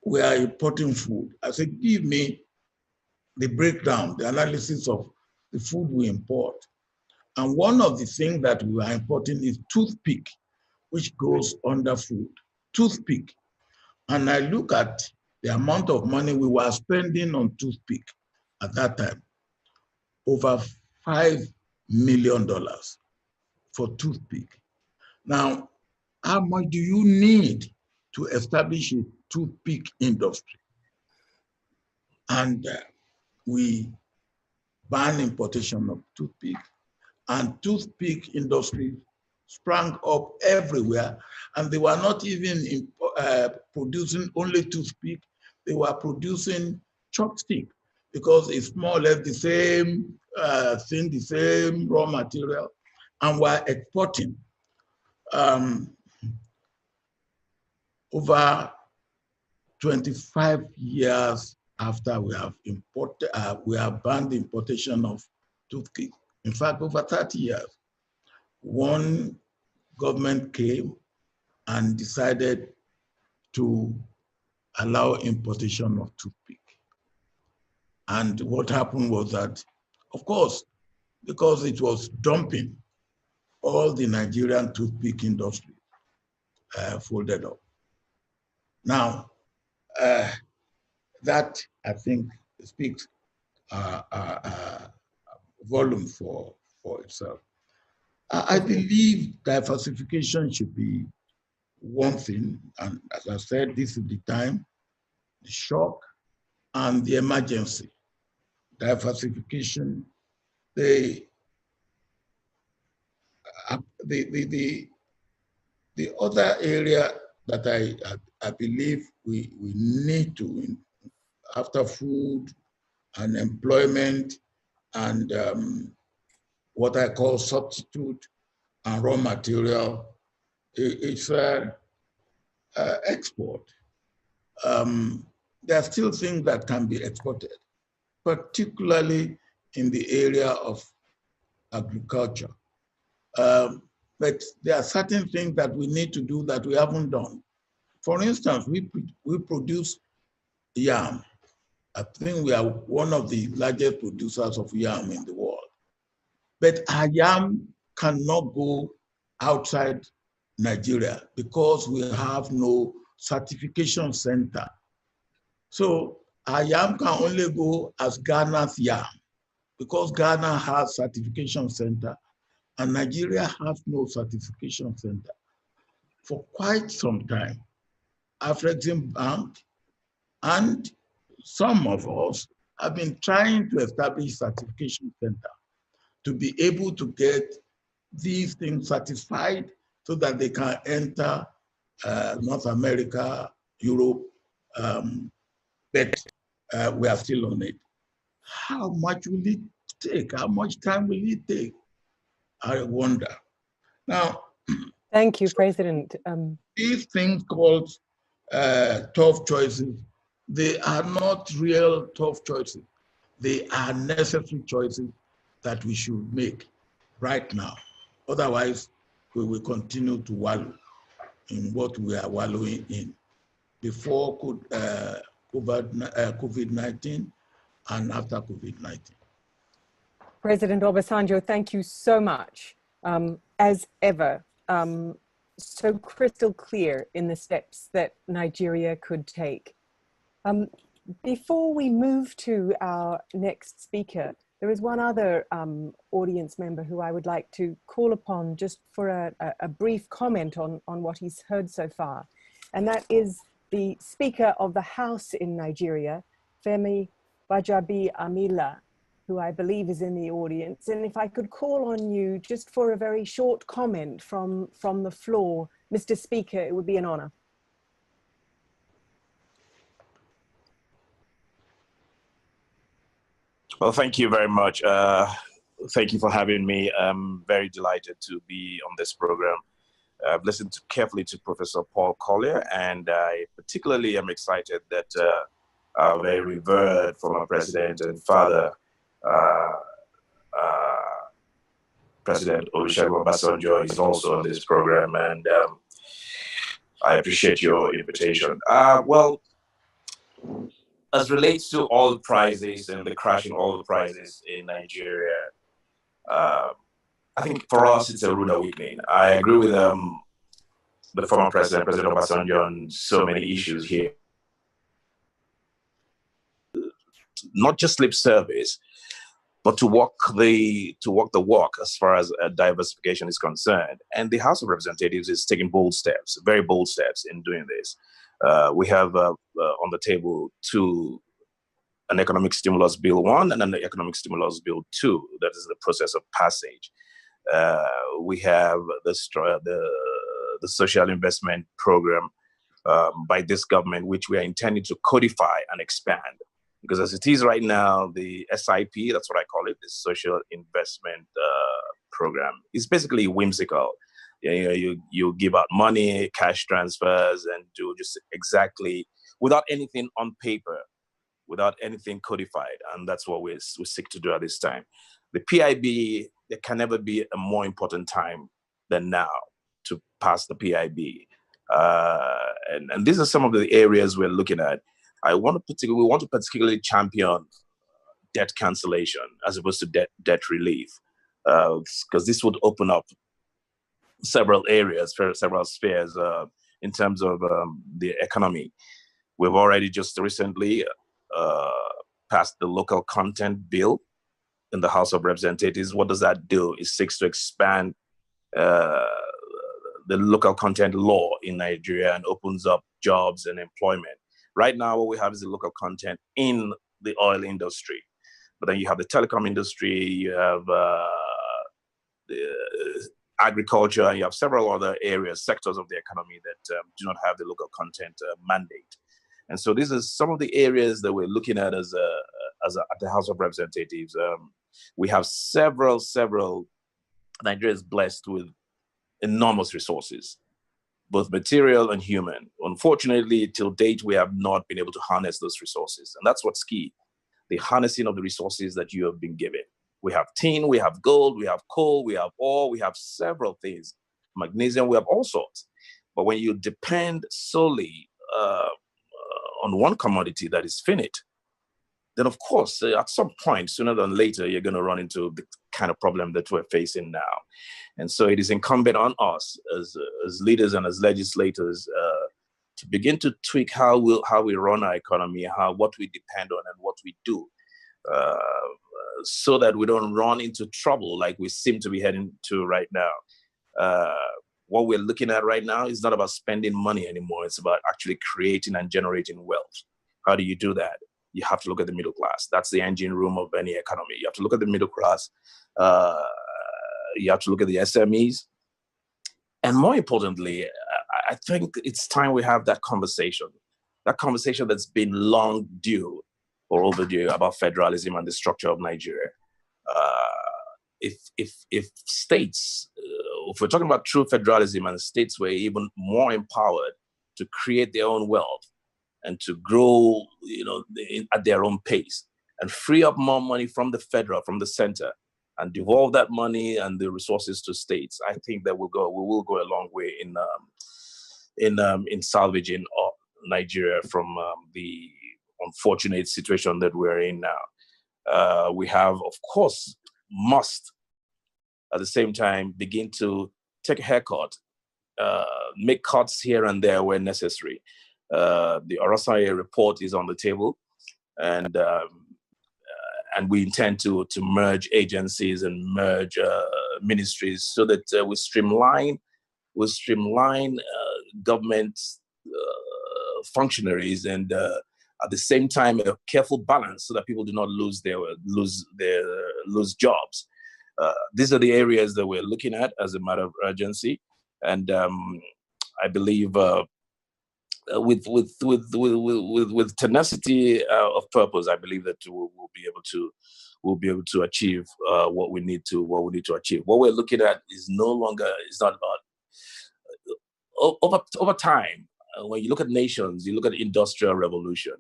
we are importing food. I said, give me the breakdown, the analysis of the food we import. And one of the things that we are importing is toothpick, which goes under food, toothpick. And I look at the amount of money we were spending on toothpick at that time, over $5 million for toothpick. Now, how much do you need to establish a toothpick industry? And we ban importation of toothpick, and toothpick industry sprang up everywhere, and they were not even producing only toothpick, they were producing chopstick, because it's more or less the same thing, the same raw material, and were exporting. Over 25 years after we have imported, we have banned the importation of toothpick. In fact, over 30 years, one government came and decided to allow importation of toothpick. And what happened was that of course, because it was dumping all the Nigerian toothpick industry folded up. Now, that I think speaks volume for itself. I believe diversification should be one thing, and as I said, this is the time, the shock and the emergency. Diversification, the other area that I believe we need to, after food and employment and what I call substitute and raw material, it's export. There are still things that can be exported, particularly in the area of agriculture. But there are certain things that we need to do that we haven't done. For instance, we produce yam. I think we are one of the largest producers of yam in the world. But our yam cannot go outside Nigeria because we have no certification center. So our yam can only go as Ghana's yam because Ghana has certification center and Nigeria has no certification center. For quite some time, Afrexim Bank and some of us have been trying to establish certification center to be able to get these things certified so that they can enter North America, Europe, but we are still on it. How much will it take? How much time will it take? I wonder. Now, thank you, President. These things called tough choices, they are not real tough choices. They are necessary choices that we should make right now. Otherwise, we will continue to wallow in what we are wallowing in before COVID-19 and after COVID-19. President Obasanjo, thank you so much. As ever, so crystal clear in the steps that Nigeria could take. Before we move to our next speaker, there is one other audience member who I would like to call upon just for a brief comment on what he's heard so far. And that is the Speaker of the House in Nigeria, Femi Gbajabiamila, who I believe is in the audience. And if I could call on you just for a very short comment from the floor, Mr. Speaker, it would be an honor. Well, thank you very much. Thank you for having me. I'm very delighted to be on this program. I've listened carefully to Professor Paul Collier, and I particularly am excited that our very revered former president and father, President Olusegun Obasanjo, is also on this program, and I appreciate your invitation. Well, as relates to oil prices and the crash in oil prices in Nigeria, I think for us it's a rude awakening. I agree with the former president, President Obasanjo, on so many issues here. Not just lip service, but to walk the walk as far as diversification is concerned. And the House of Representatives is taking bold steps, very bold steps in doing this. We have on the table an Economic Stimulus Bill 1 and an Economic Stimulus Bill 2 that is in the process of passage. We have the Social Investment Program by this government, which we are intending to codify and expand. Because as it is right now, the SIP, that's what I call it, the Social Investment Program, is basically whimsical. You give out money, cash transfers, and do just exactly without anything on paper, without anything codified. And that's what we seek to do at this time. The PIB, there can never be a more important time than now to pass the PIB. And these are some of the areas we're looking at. We want to particularly champion debt cancellation as opposed to debt relief, because this would open up several areas, several spheres in terms of the economy. We've already just recently passed the local content bill in the House of Representatives. What does that do? It seeks to expand the local content law in Nigeria and opens up jobs and employment. Right now, what we have is the local content in the oil industry. But then you have the telecom industry, you have the agriculture, and you have several other areas, sectors of the economy that do not have the local content mandate. And so these are some of the areas that we're looking at at the House of Representatives. We have several, Nigeria is blessed with enormous resources, both material and human. Unfortunately, till date, we have not been able to harness those resources. And that's what's key, the harnessing of the resources that you have been given. We have tin, we have gold, we have coal, we have ore, we have several things, magnesium, we have all sorts. But when you depend solely on one commodity that is finite, then of course, at some point, sooner than later, you're going to run into the kind of problem that we're facing now. And so it is incumbent on us as leaders and as legislators to begin to tweak how we run our economy, what we depend on and what we do, so that we don't run into trouble like we seem to be heading to right now. What we're looking at right now is not about spending money anymore. It's about actually creating and generating wealth. How do you do that? You have to look at the middle class. That's the engine room of any economy. You have to look at the middle class. You have to look at the SMEs. And more importantly, I think it's time we have that conversation that's been long due or overdue about federalism and the structure of Nigeria. If states, if we're talking about true federalism and states were even more empowered to create their own wealth and to grow, at their own pace and free up more money from the federal, from the center, and devolve that money and the resources to states, I think that we will go a long way in salvaging Nigeria from the unfortunate situation that we're in now. We have, of course, must at the same time begin to take a haircut, make cuts here and there where necessary. The Orasaye report is on the table, and we intend to merge agencies and merge ministries so that we streamline government functionaries, and at the same time a careful balance so that people do not lose jobs. These are the areas that we're looking at as a matter of urgency, and I believe with tenacity of purpose, I believe that we'll be able to achieve what we need to achieve. What we're looking at is not about over time. When you look at nations, you look at the Industrial Revolution,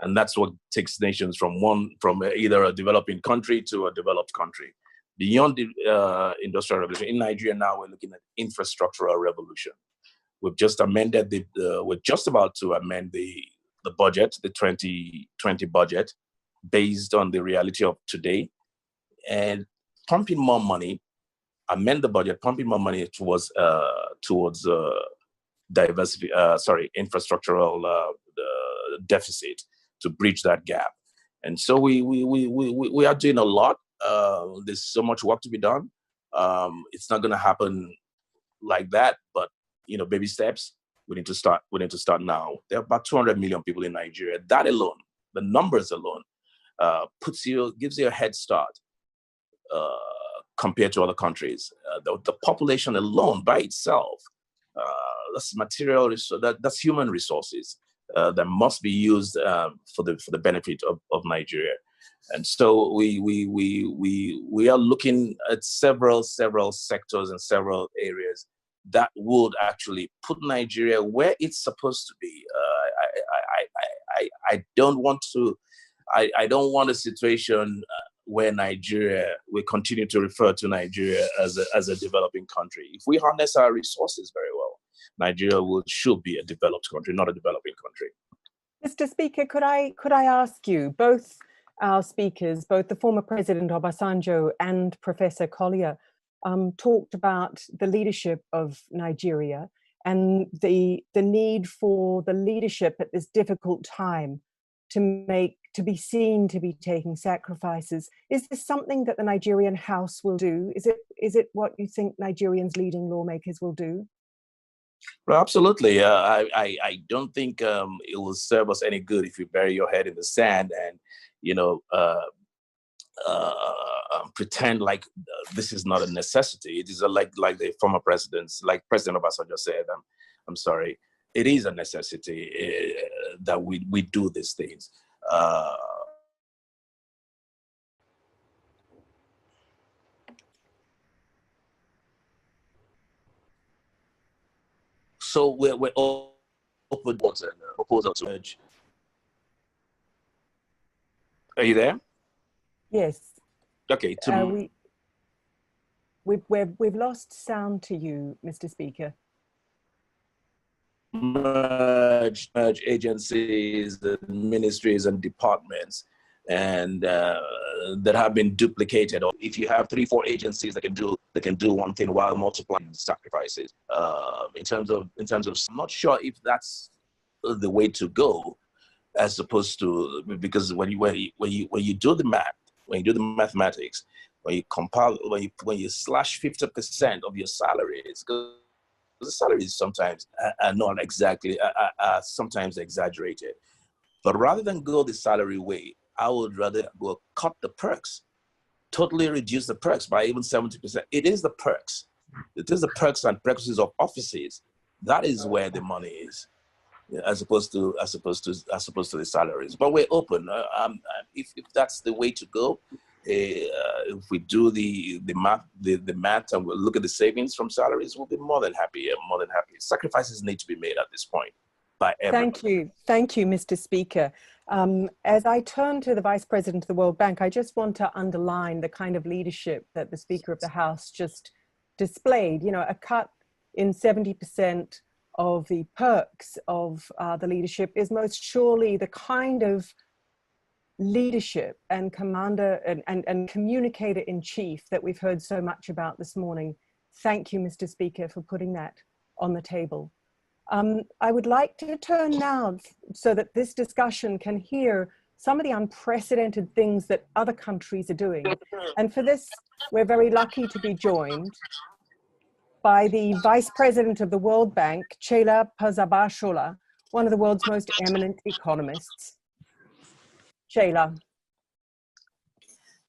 and that's what takes nations from either a developing country to a developed country. Beyond the Industrial Revolution, in Nigeria now we're looking at infrastructural revolution. We've just amended we're just about to amend the budget, the 2020 budget, based on the reality of today, and pumping more money, amend the budget, pumping more money towards infrastructural deficit to bridge that gap. And so we are doing a lot. There's so much work to be done. It's not going to happen like that, but baby steps. We need to start now. There are about 200 million people in Nigeria. That alone, the numbers alone, gives you a head start compared to other countries. The population alone by itself, that's material, that's human resources that must be used for the benefit of Nigeria. And so we are looking at several sectors and several areas that would actually put Nigeria where it's supposed to be. I don't want a situation where we continue to refer to Nigeria as a developing country. If we harness our resources very well, Nigeria should be a developed country, not a developing country. Mr. Speaker, could I ask you, both our speakers, both the former President Obasanjo and Professor Collier, talked about the leadership of Nigeria and the need for the leadership at this difficult time to be seen to be taking sacrifices. Is this something that the Nigerian House will do? Is it what you think Nigerians' leading lawmakers will do? Well, absolutely. I don't think it will serve us any good if you bury your head in the sand and, pretend like this is not a necessity. It is like the former presidents, like President Obasanjo said. I'm sorry. It is a necessity that we do these things. So we're open to a proposal to merge. Are you there? Yes. Okay. We've lost sound to you, Mr. Speaker. Merge agencies, ministries, and departments, and that have been duplicated. Or if you have 3-4 agencies that can do one thing while multiplying sacrifices. In terms of, I'm not sure if that's the way to go, as opposed to, because when you do the math, when you do the mathematics, when you compile, when you slash 50% of your salaries, because the salaries sometimes are not exactly, are sometimes exaggerated. But rather than go the salary way, I would rather go cut the perks, totally reduce the perks by even 70%. It is the perks. It is the perks and practices of offices. That is where the money is, as opposed to the salaries. But we're open. If that's the way to go, if we do the math and we'll look at the savings from salaries, we'll be more than happy. Sacrifices need to be made at this point by everyone. Thank you, Mr. Speaker. As I turn to the Vice President of the World Bank, I just want to underline the kind of leadership that the Speaker of the House just displayed. A cut in 70% of the perks of the leadership is most surely the kind of leadership and commander and communicator in chief that we've heard so much about this morning. Thank you, Mr. Speaker, for putting that on the table. I would like to turn now so that this discussion can hear some of the unprecedented things that other countries are doing. And for this, we're very lucky to be joined by the Vice President of the World Bank, Ceyla Pazarbasioglu, one of the world's most eminent economists. Ceyla.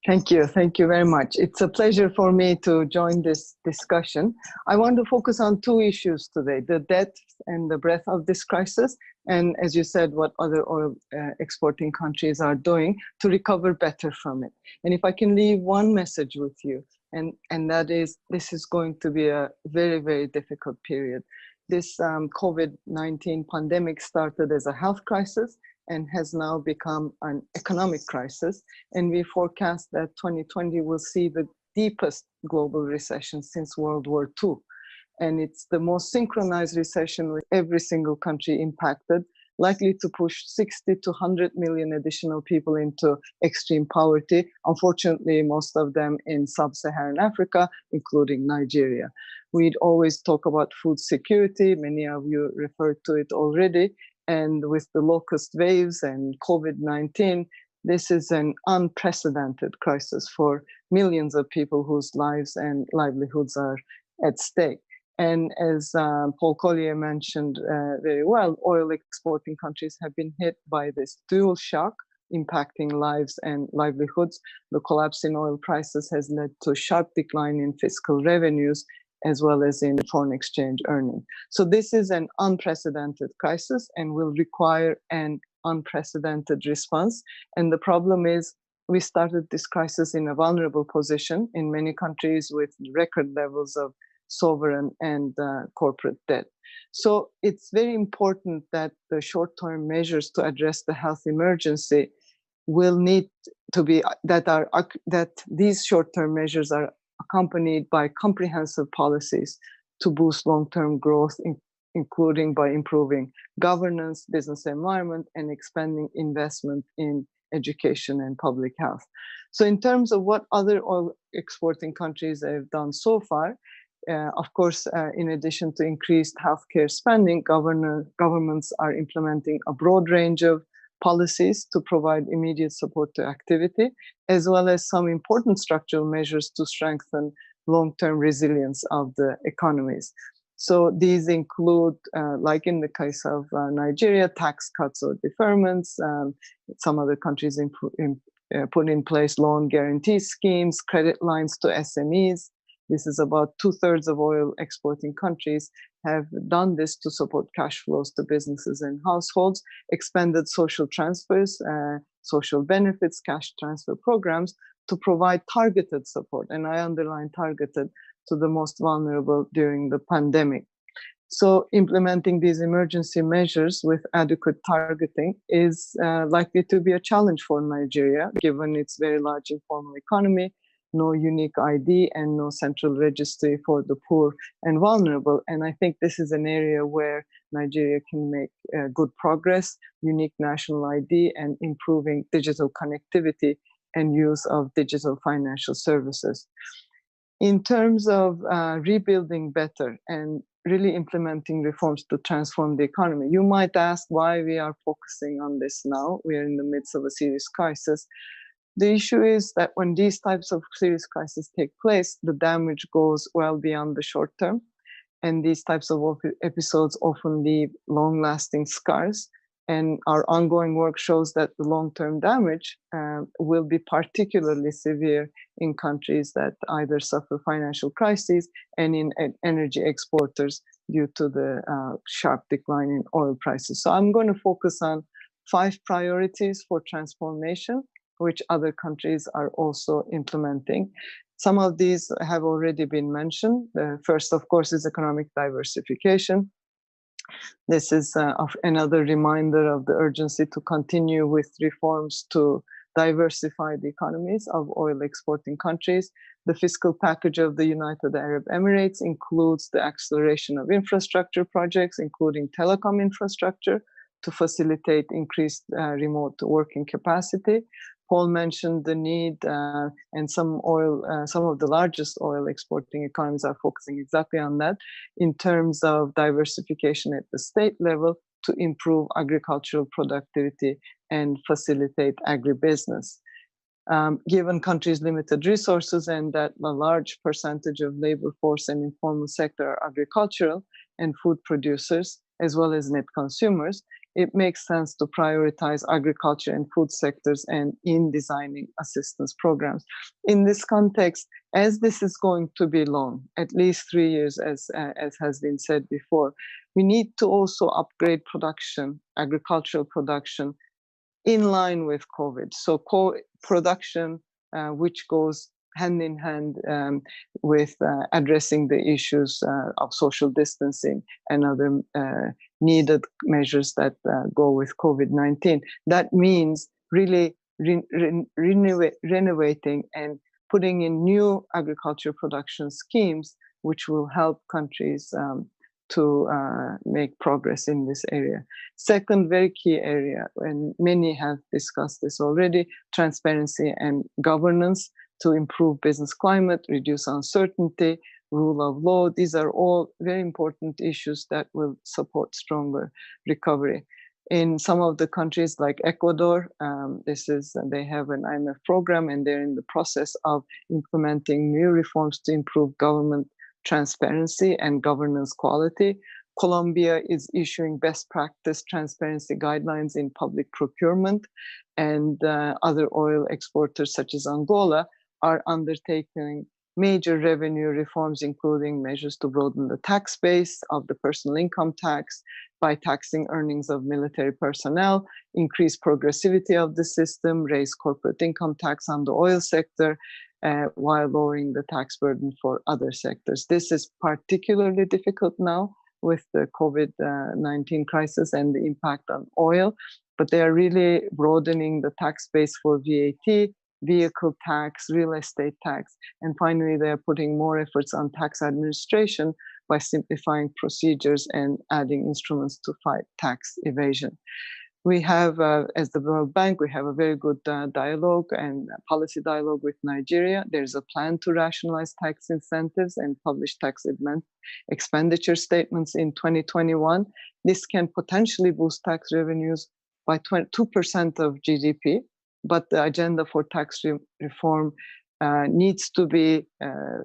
Thank you very much. It's a pleasure for me to join this discussion. I want to focus on 2 issues today: the depth and the breadth of this crisis, and as you said, what other oil exporting countries are doing to recover better from it. And if I can leave one message with you, and that is, this is going to be a very, very difficult period. This COVID-19 pandemic started as a health crisis and has now become an economic crisis. And we forecast that 2020 will see the deepest global recession since World War II. And it's the most synchronized recession with every single country impacted, likely to push 60 to 100 million additional people into extreme poverty. Unfortunately, most of them in sub-Saharan Africa, including Nigeria. We'd always talk about food security. Many of you referred to it already. And with the locust waves and COVID-19, this is an unprecedented crisis for millions of people whose lives and livelihoods are at stake. And as Paul Collier mentioned very well, oil exporting countries have been hit by this dual shock, impacting lives and livelihoods. The collapse in oil prices has led to a sharp decline in fiscal revenues, as well as in foreign exchange earnings. So this is an unprecedented crisis and will require an unprecedented response. And the problem is, we started this crisis in a vulnerable position in many countries with record levels of sovereign and corporate debt. So it's very important that the short-term measures to address the health emergency will need to be, that these short-term measures are accompanied by comprehensive policies to boost long-term growth, including by improving governance, business environment, and expanding investment in education and public health. So in terms of what other oil exporting countries have done so far, of course, in addition to increased healthcare spending, governments are implementing a broad range of policies to provide immediate support to activity, as well as some important structural measures to strengthen long-term resilience of the economies. So these include, like in the case of Nigeria, tax cuts or deferments. Some other countries put in place loan guarantee schemes, credit lines to SMEs. This is about 2/3 of oil exporting countries have done this to support cash flows to businesses and households, expanded social transfers, social benefits, cash transfer programs to provide targeted support, and I underline targeted, to the most vulnerable during the pandemic. So implementing these emergency measures with adequate targeting is likely to be a challenge for Nigeria, given its very large informal economy, no unique ID, and no central registry for the poor and vulnerable. And I think this is an area where Nigeria can make good progress, unique national ID, and improving digital connectivity and use of digital financial services. In terms of rebuilding better and really implementing reforms to transform the economy, you might ask why we are focusing on this now. We are in the midst of a serious crisis. The issue is that when these types of serious crises take place, the damage goes well beyond the short term. And these types of episodes often leave long-lasting scars. And our ongoing work shows that the long-term damage will be particularly severe in countries that either suffer financial crises and in energy exporters due to the sharp decline in oil prices. So I'm going to focus on 5 priorities for transformation, which other countries are also implementing. Some of these have already been mentioned. The first, of course, is economic diversification. This is another reminder of the urgency to continue with reforms to diversify the economies of oil exporting countries. The fiscal package of the United Arab Emirates includes the acceleration of infrastructure projects, including telecom infrastructure, to facilitate increased remote working capacity. Paul mentioned the need, and some of the largest oil exporting economies are focusing exactly on that in terms of diversification at the state level to improve agricultural productivity and facilitate agribusiness. Given countries' limited resources and that a large percentage of labor force and informal sector are agricultural and food producers, as well as net consumers, it makes sense to prioritize agriculture and food sectors and in designing assistance programs. In this context, as this is going to be long, at least 3 years, as has been said before, we need to also upgrade production, agricultural production, in line with COVID. So co-production, which goes hand in hand with addressing the issues of social distancing and other needed measures that go with COVID-19. That means really renovating and putting in new agriculture production schemes, which will help countries to make progress in this area. Second very key area, and many have discussed this already, transparency and governance to improve business climate, reduce uncertainty, rule of law. These are all very important issues that will support stronger recovery. In some of the countries like Ecuador, they have an IMF program and they're in the process of implementing new reforms to improve government transparency and governance quality. Colombia is issuing best practice transparency guidelines in public procurement, and other oil exporters such as Angola are undertaking major revenue reforms, including measures to broaden the tax base of the personal income tax by taxing earnings of military personnel, increase progressivity of the system, raise corporate income tax on the oil sector, while lowering the tax burden for other sectors. This is particularly difficult now with the COVID-19 crisis and the impact on oil, but they are really broadening the tax base for VAT, vehicle tax, real estate tax, and finally they are putting more efforts on tax administration by simplifying procedures and adding instruments to fight tax evasion. We have, as the World Bank, we have a very good dialogue and policy dialogue with Nigeria. There's a plan to rationalize tax incentives and publish tax expenditure statements in 2021. This can potentially boost tax revenues by 2% of GDP, but the agenda for tax reform needs to be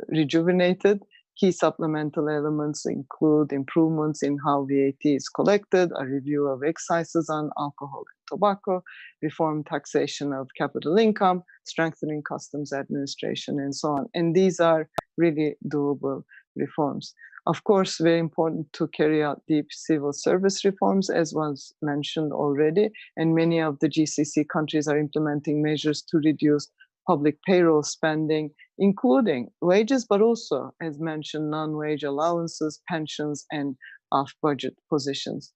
rejuvenated. Key supplemental elements include improvements in how VAT is collected, a review of excises on alcohol and tobacco, reform taxation of capital income, strengthening customs administration, and so on. And these are really doable reforms. Of course, very important to carry out deep civil service reforms, as was mentioned already, and many of the GCC countries are implementing measures to reduce public payroll spending, including wages, but also, as mentioned, non-wage allowances, pensions, and off-budget positions.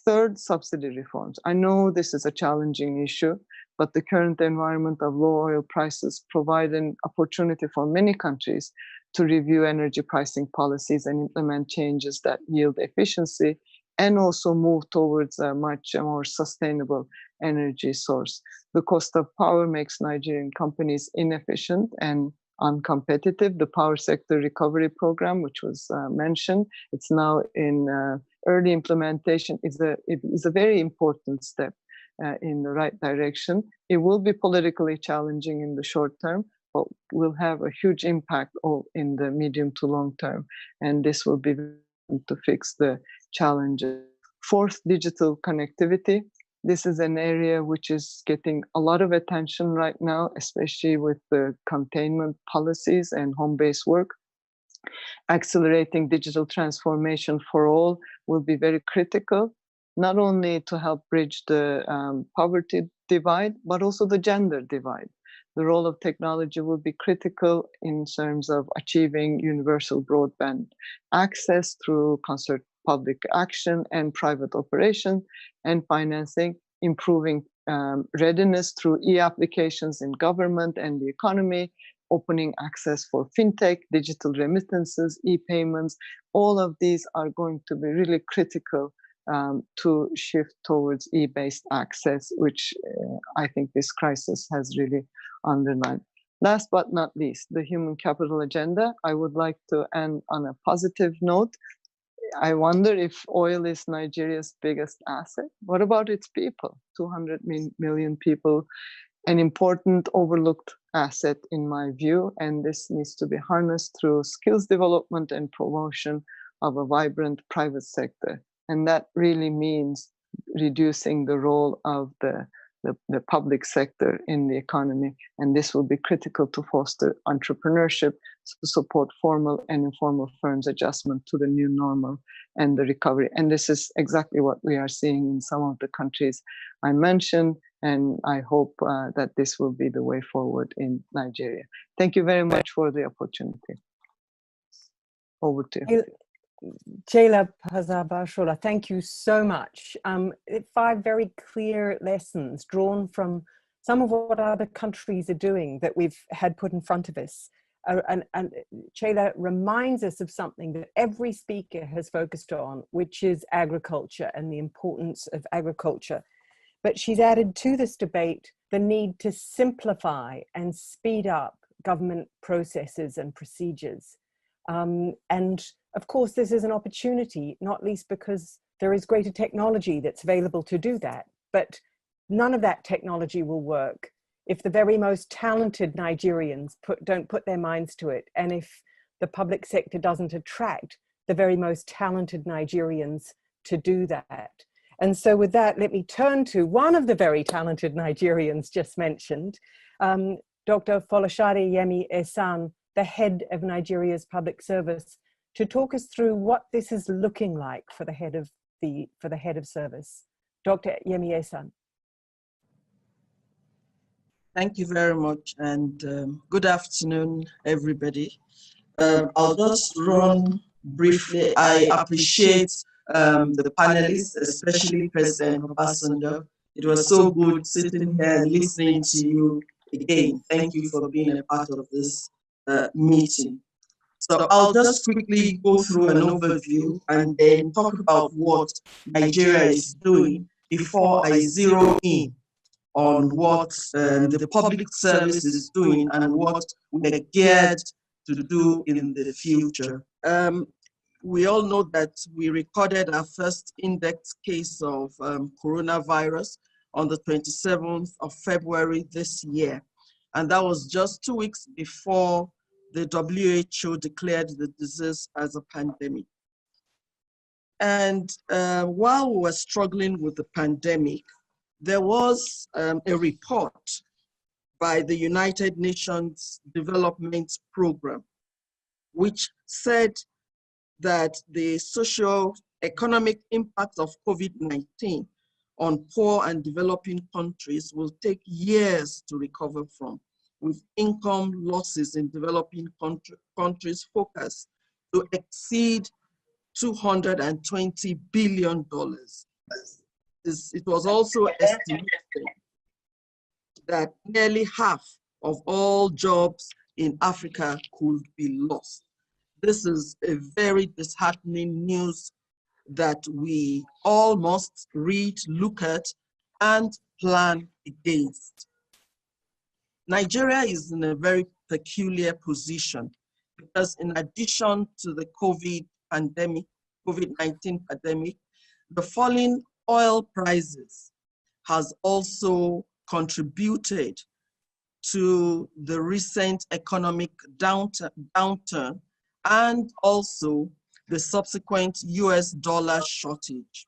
Third, subsidy reforms. I know this is a challenging issue, but the current environment of low oil prices provide an opportunity for many countries to review energy pricing policies and implement changes that yield efficiency and also move towards a much more sustainable energy source. The cost of power makes Nigerian companies inefficient and uncompetitive. The power sector recovery program, which was mentioned, it's now in early implementation, is a very important step in the right direction. It will be politically challenging in the short term, but will have a huge impact in the medium to long term. And this will be to fix the challenges. Fourth, digital connectivity. This is an area which is getting a lot of attention right now, especially with the containment policies and home-based work. Accelerating digital transformation for all will be very critical, not only to help bridge the poverty divide, but also the gender divide. The role of technology will be critical in terms of achieving universal broadband access through concerted public action and private operation and financing, improving readiness through e-applications in government and the economy, opening access for fintech, digital remittances, e-payments. All of these are going to be really critical to shift towards e-based access, which I think this crisis has really underlined. Last but not least, the human capital agenda. I would like to end on a positive note. I wonder if oil is Nigeria's biggest asset. What about its people? 200 million people, an important overlooked asset in my view, and this needs to be harnessed through skills development and promotion of a vibrant private sector. And that really means reducing the role of the public sector in the economy. And this will be critical to foster entrepreneurship, to support formal and informal firms' adjustment to the new normal and the recovery. And this is exactly what we are seeing in some of the countries I mentioned. And I hope that this will be the way forward in Nigeria. Thank you very much for the opportunity. Over to you. Ceyla Pazarbasioglu, thank you so much. 5 very clear lessons drawn from some of what other countries are doing that we've had put in front of us. And Ceyla reminds us of something that every speaker has focused on, which is agriculture and the importance of agriculture. But she's added to this debate the need to simplify and speed up government processes and procedures. And of course, this is an opportunity, not least because there is greater technology that's available to do that. But none of that technology will work if the very most talented Nigerians don't put their minds to it, and if the public sector doesn't attract the very most talented Nigerians to do that. And so with that, let me turn to one of the very talented Nigerians just mentioned, Dr. Folasade Yemi-esan, the head of Nigeria's public service, to talk us through what this is looking like for the head of service. Dr. Yemi-esan. Thank you very much, and good afternoon, everybody. I'll just run briefly. I appreciate the panelists, especially President Obasanjo. It was so good sitting here and listening to you again. Thank you for being a part of this meeting. So I'll just quickly go through an overview and then talk about what Nigeria is doing before I zero in on what the public service is doing and what we're geared to do in the future. We all know that we recorded our first index case of coronavirus on the 27th of February this year. And that was just 2 weeks before the WHO declared the disease as a pandemic. And while we were struggling with the pandemic, there was a report by the United Nations Development Program, which said that the socio-economic impact of COVID-19 on poor and developing countries will take years to recover from, with income losses in developing countries forecast to exceed $220 billion. It was also estimated that nearly half of all jobs in Africa could be lost. This is a very disheartening news that we all must read, look at, and plan against. Nigeria is in a very peculiar position because in addition to the COVID-19 pandemic, the falling oil prices has also contributed to the recent economic downturn and also the subsequent US dollar shortage.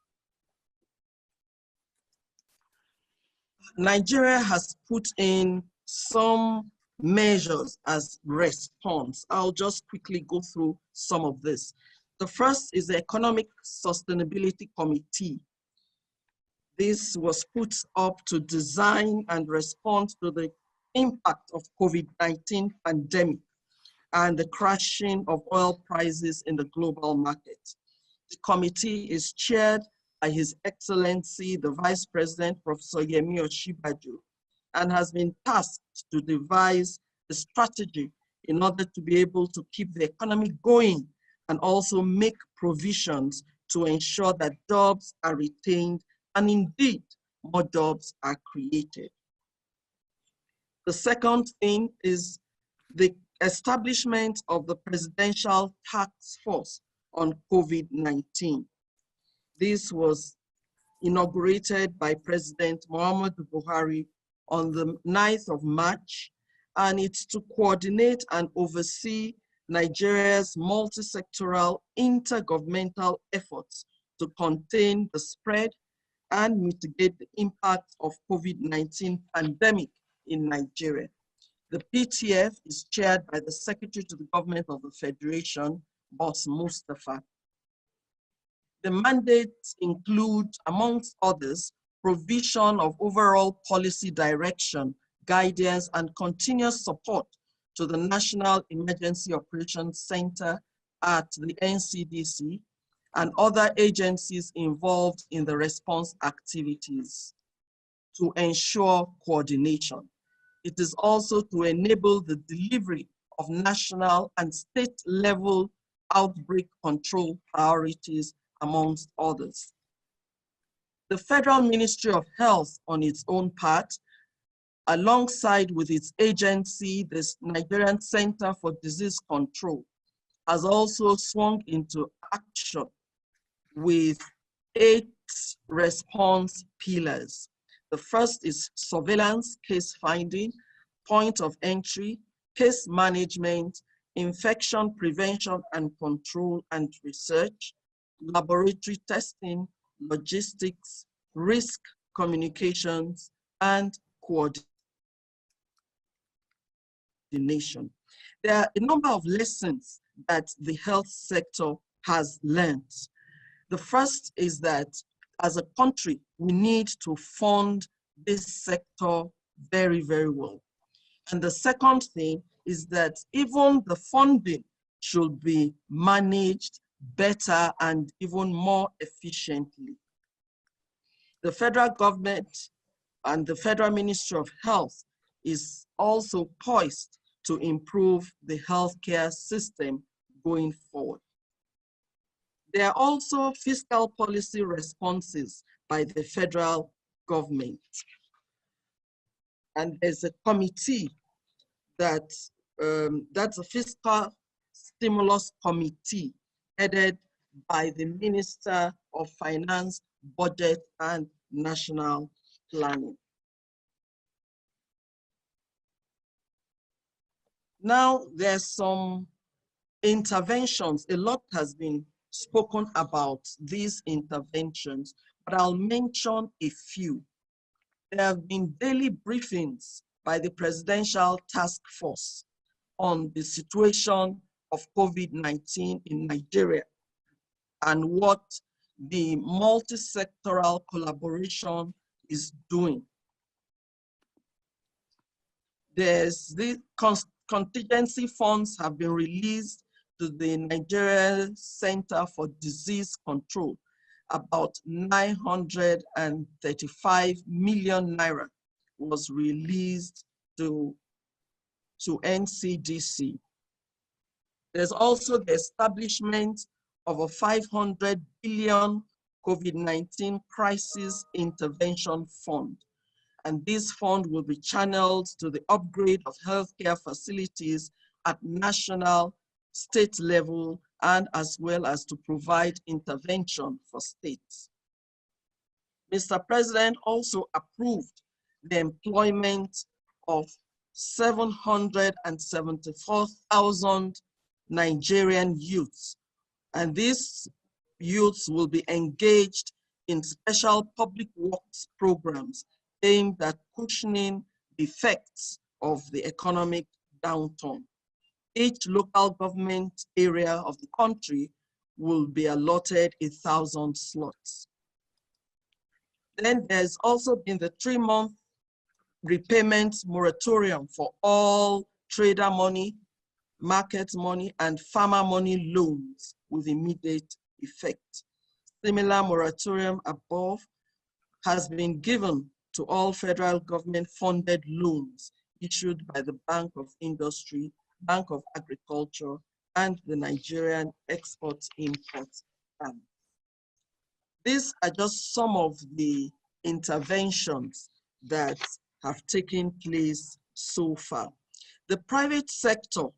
Nigeria has put in some measures as response. I'll just quickly go through some of this. The first is the Economic Sustainability Committee. This was put up to design and respond to the impact of COVID-19 pandemic and the crashing of oil prices in the global market. The committee is chaired by His Excellency, the Vice President, Professor Yemi-Esan, and has been tasked to devise a strategy in order to be able to keep the economy going and also make provisions to ensure that jobs are retained and indeed more jobs are created. The second thing is the establishment of the Presidential Task Force on COVID-19. This was inaugurated by President Muhammadu Buhari on the 9th of March, and it's to coordinate and oversee Nigeria's multi-sectoral intergovernmental efforts to contain the spread and mitigate the impact of COVID-19 pandemic in Nigeria. The PTF is chaired by the Secretary to the Government of the Federation, Boss Mustafa. The mandates include, amongst others, provision of overall policy direction, guidance, and continuous support to the National Emergency Operations Center at the NCDC and other agencies involved in the response activities to ensure coordination. It is also to enable the delivery of national and state level outbreak control priorities, amongst others. The Federal Ministry of Health, on its own part, alongside with its agency, the Nigerian Center for Disease Control, has also swung into action with 8 response pillars. The first is surveillance, case finding, point of entry, case management, infection prevention and control and research, laboratory testing, logistics, risk communications, and coordination. There are a number of lessons that the health sector has learned. The first is that as a country, we need to fund this sector very, very well. And the second thing is that even the funding should be managed better and even more efficiently. The federal government and the Federal Ministry of Health is also poised to improve the healthcare system going forward. There are also fiscal policy responses by the federal government. And there's a committee that's a fiscal stimulus committee headed by the Minister of Finance, Budget and National Planning. Now there's some interventions. A lot has been spoken about these interventions, but I'll mention a few. There have been daily briefings by the Presidential Task Force on the situation of COVID-19 in Nigeria and what the multi-sectoral collaboration is doing. There's the contingency funds have been released to the Nigeria Center for Disease Control. About 935 million naira was released to NCDC. There's also the establishment of a 500 billion COVID-19 crisis intervention fund. And this fund will be channeled to the upgrade of healthcare facilities at national, state level, and as well as to provide intervention for states. Mr. President also approved the employment of 774,000 Nigerian youths, and these youths will be engaged in special public works programs aimed at cushioning the effects of the economic downturn. Each local government area of the country will be allotted 1,000 slots. Then there's also been the 3-month repayment moratorium for all trader money, market money, and farmer money loans with immediate effect. Similar moratorium above has been given to all federal government funded loans issued by the Bank of Industry, Bank of Agriculture, and the Nigerian Export-Import Bank. These are just some of the interventions that have taken place so far. The private sector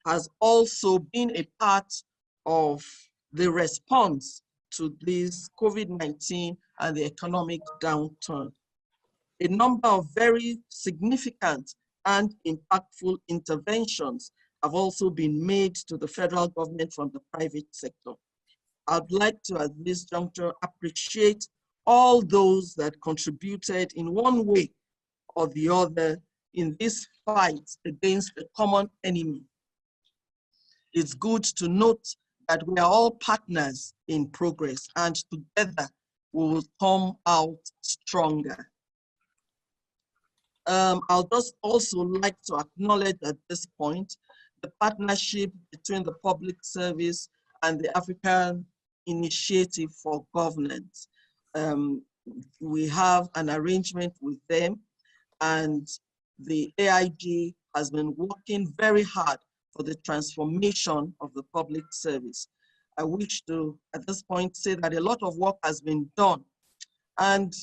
has also been a part of the response to this COVID-19 and the economic downturn. A number of very significant and impactful interventions have also been made to the federal government from the private sector. I'd like to, at this juncture, appreciate all those that contributed in one way or the other in this fight against a common enemy. It's good to note that we are all partners in progress, and together we will come out stronger. I'll just also like to acknowledge at this point the partnership between the public service and the African Initiative for Governance. We have an arrangement with them, and the AIG has been working very hard for the transformation of the public service. I wish to, at this point, say that a lot of work has been done, and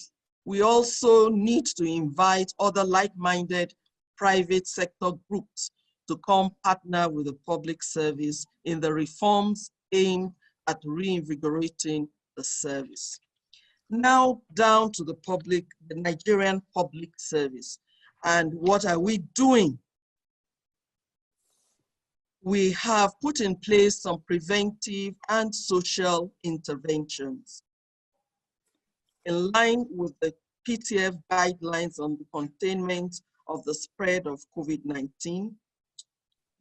we also need to invite other like-minded private sector groups to come partner with the public service in the reforms aimed at reinvigorating the service. Now down to the Nigerian public service. And what are we doing? We have put in place some preventive and social interventions. In line with the PTF guidelines on the containment of the spread of COVID-19,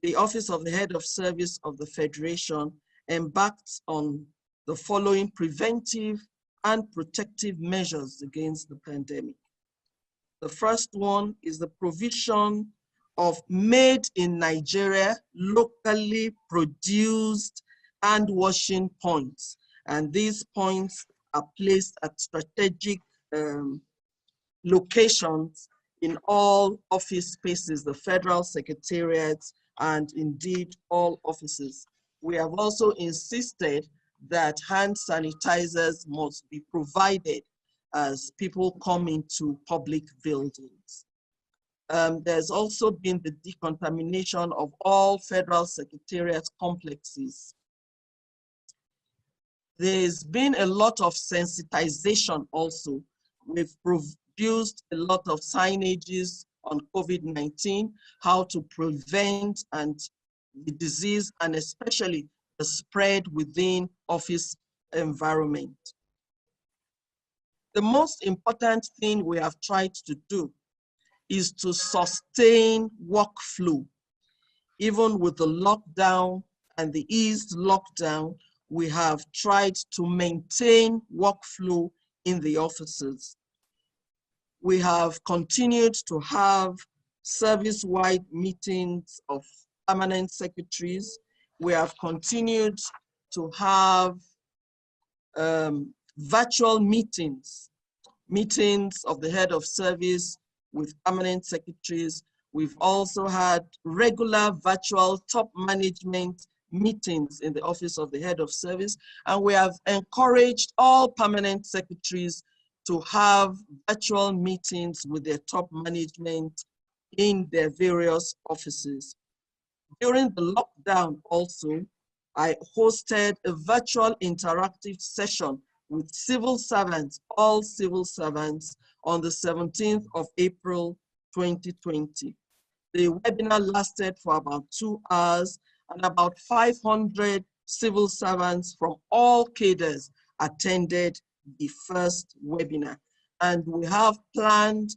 the Office of the Head of Service of the Federation embarked on the following preventive and protective measures against the pandemic. The first one is the provision of made in Nigeria, locally produced hand washing points. And these points are placed at strategic locations in all office spaces, the federal secretariats, and indeed all offices. We have also insisted that hand sanitizers must be provided as people come into public buildings. There's also been the decontamination of all federal secretariat complexes. There's been a lot of sensitization also. We've produced a lot of signages on COVID-19, how to prevent the disease, and especially the spread within office environment. The most important thing we have tried to do is to sustain workflow. Even with the lockdown and the eased lockdown, we have tried to maintain workflow in the offices. We have continued to have service-wide meetings of permanent secretaries. We have continued to have virtual meetings of the head of service with permanent secretaries. We've also had regular virtual top management meetings in the office of the head of service, and we have encouraged all permanent secretaries to have virtual meetings with their top management in their various offices. During the lockdown also, I hosted a virtual interactive session with civil servants, all civil servants, on the 17th of April, 2020. The webinar lasted for about 2 hours, and about 500 civil servants from all cadres attended the first webinar. And we have planned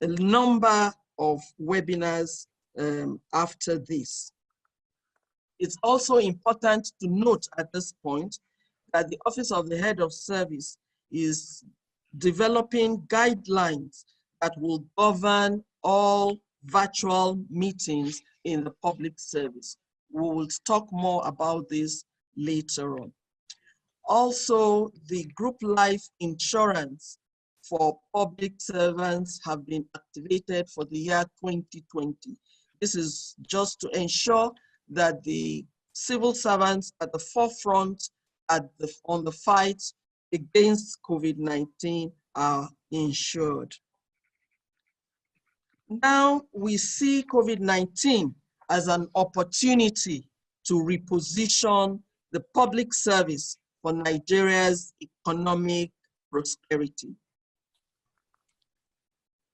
a number of webinars after this. It's also important to note at this point that the Office of the Head of Service is developing guidelines that will govern all virtual meetings in the public service. We will talk more about this later on. Also, the group life insurance for public servants have been activated for the year 2020. This is just to ensure that the civil servants at the forefront on the fight against COVID-19 are insured. Now we see COVID-19 as an opportunity to reposition the public service for Nigeria's economic prosperity.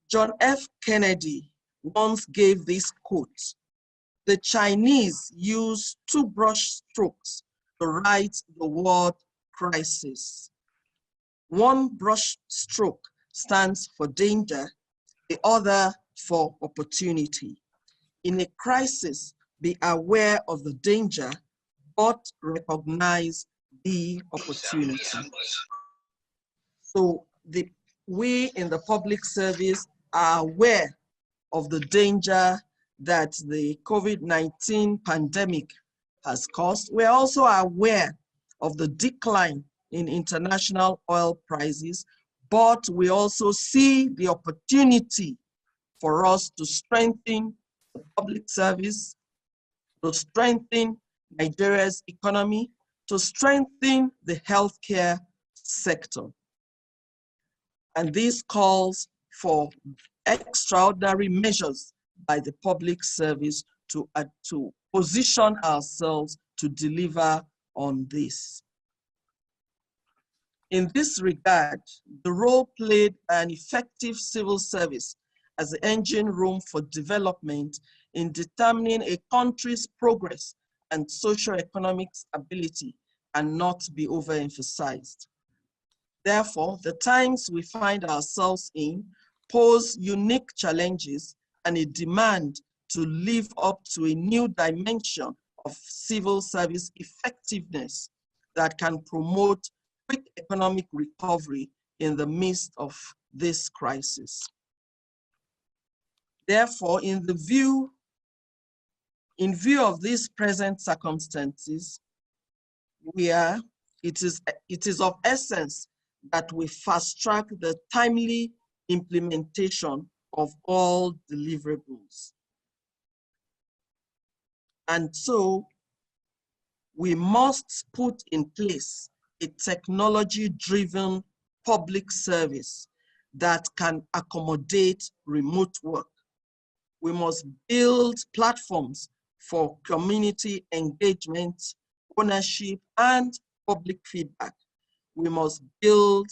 John F. Kennedy once gave this quote: "The Chinese use 2 brush strokes to write the word crisis. 1 brush stroke stands for danger, the other for opportunity. In a crisis, be aware of the danger, but recognize the opportunity." So we in the public service are aware of the danger that the COVID-19 pandemic has caused. We're also aware of the decline in international oil prices, but we also see the opportunity for us to strengthen the public service, to strengthen Nigeria's economy, to strengthen the healthcare sector. And this calls for extraordinary measures by the public service to position ourselves to deliver on this. In this regard, the role played by an effective civil service as the engine room for development in determining a country's progress and socio-economic stability cannot be overemphasized. Therefore, the times we find ourselves in pose unique challenges and a demand to live up to a new dimension of civil service effectiveness that can promote quick economic recovery in the midst of this crisis. Therefore, in view of these present circumstances, it is of essence that we fast-track the timely implementation of all deliverables. And so we must put in place a technology-driven public service that can accommodate remote work. We must build platforms for community engagement, ownership, and public feedback. We must build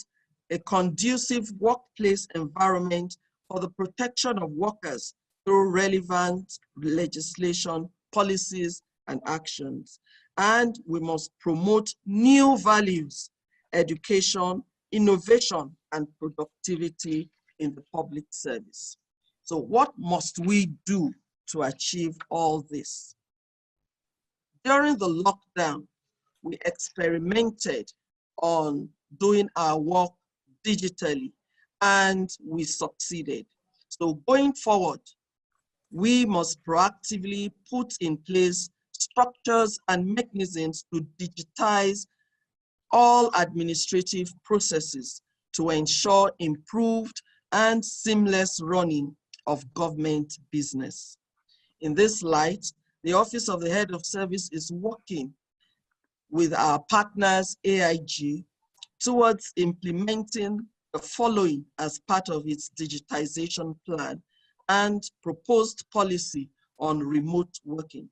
a conducive workplace environment for the protection of workers through relevant legislation, policies, and actions. And we must promote new values, education, innovation, and productivity in the public service. So what must we do to achieve all this? During the lockdown, we experimented on doing our work digitally, and we succeeded. So going forward, we must proactively put in place structures and mechanisms to digitize all administrative processes to ensure improved and seamless running of government business. In this light, the Office of the Head of Service is working with our partners, AIG, towards implementing the following as part of its digitization plan and proposed policy on remote working.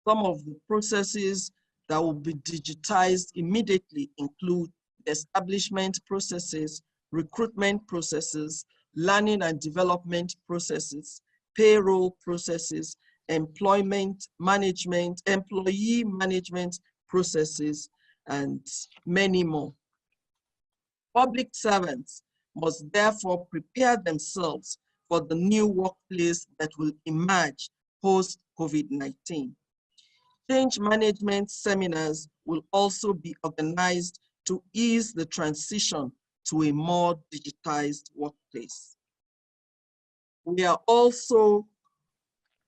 Some of the processes that will be digitized immediately include establishment processes, recruitment processes, learning and development processes, payroll processes, employment management, employee management processes, and many more. Public servants must therefore prepare themselves for the new workplace that will emerge post-COVID-19. Change management seminars will also be organized to ease the transition to a more digitized workplace. We are also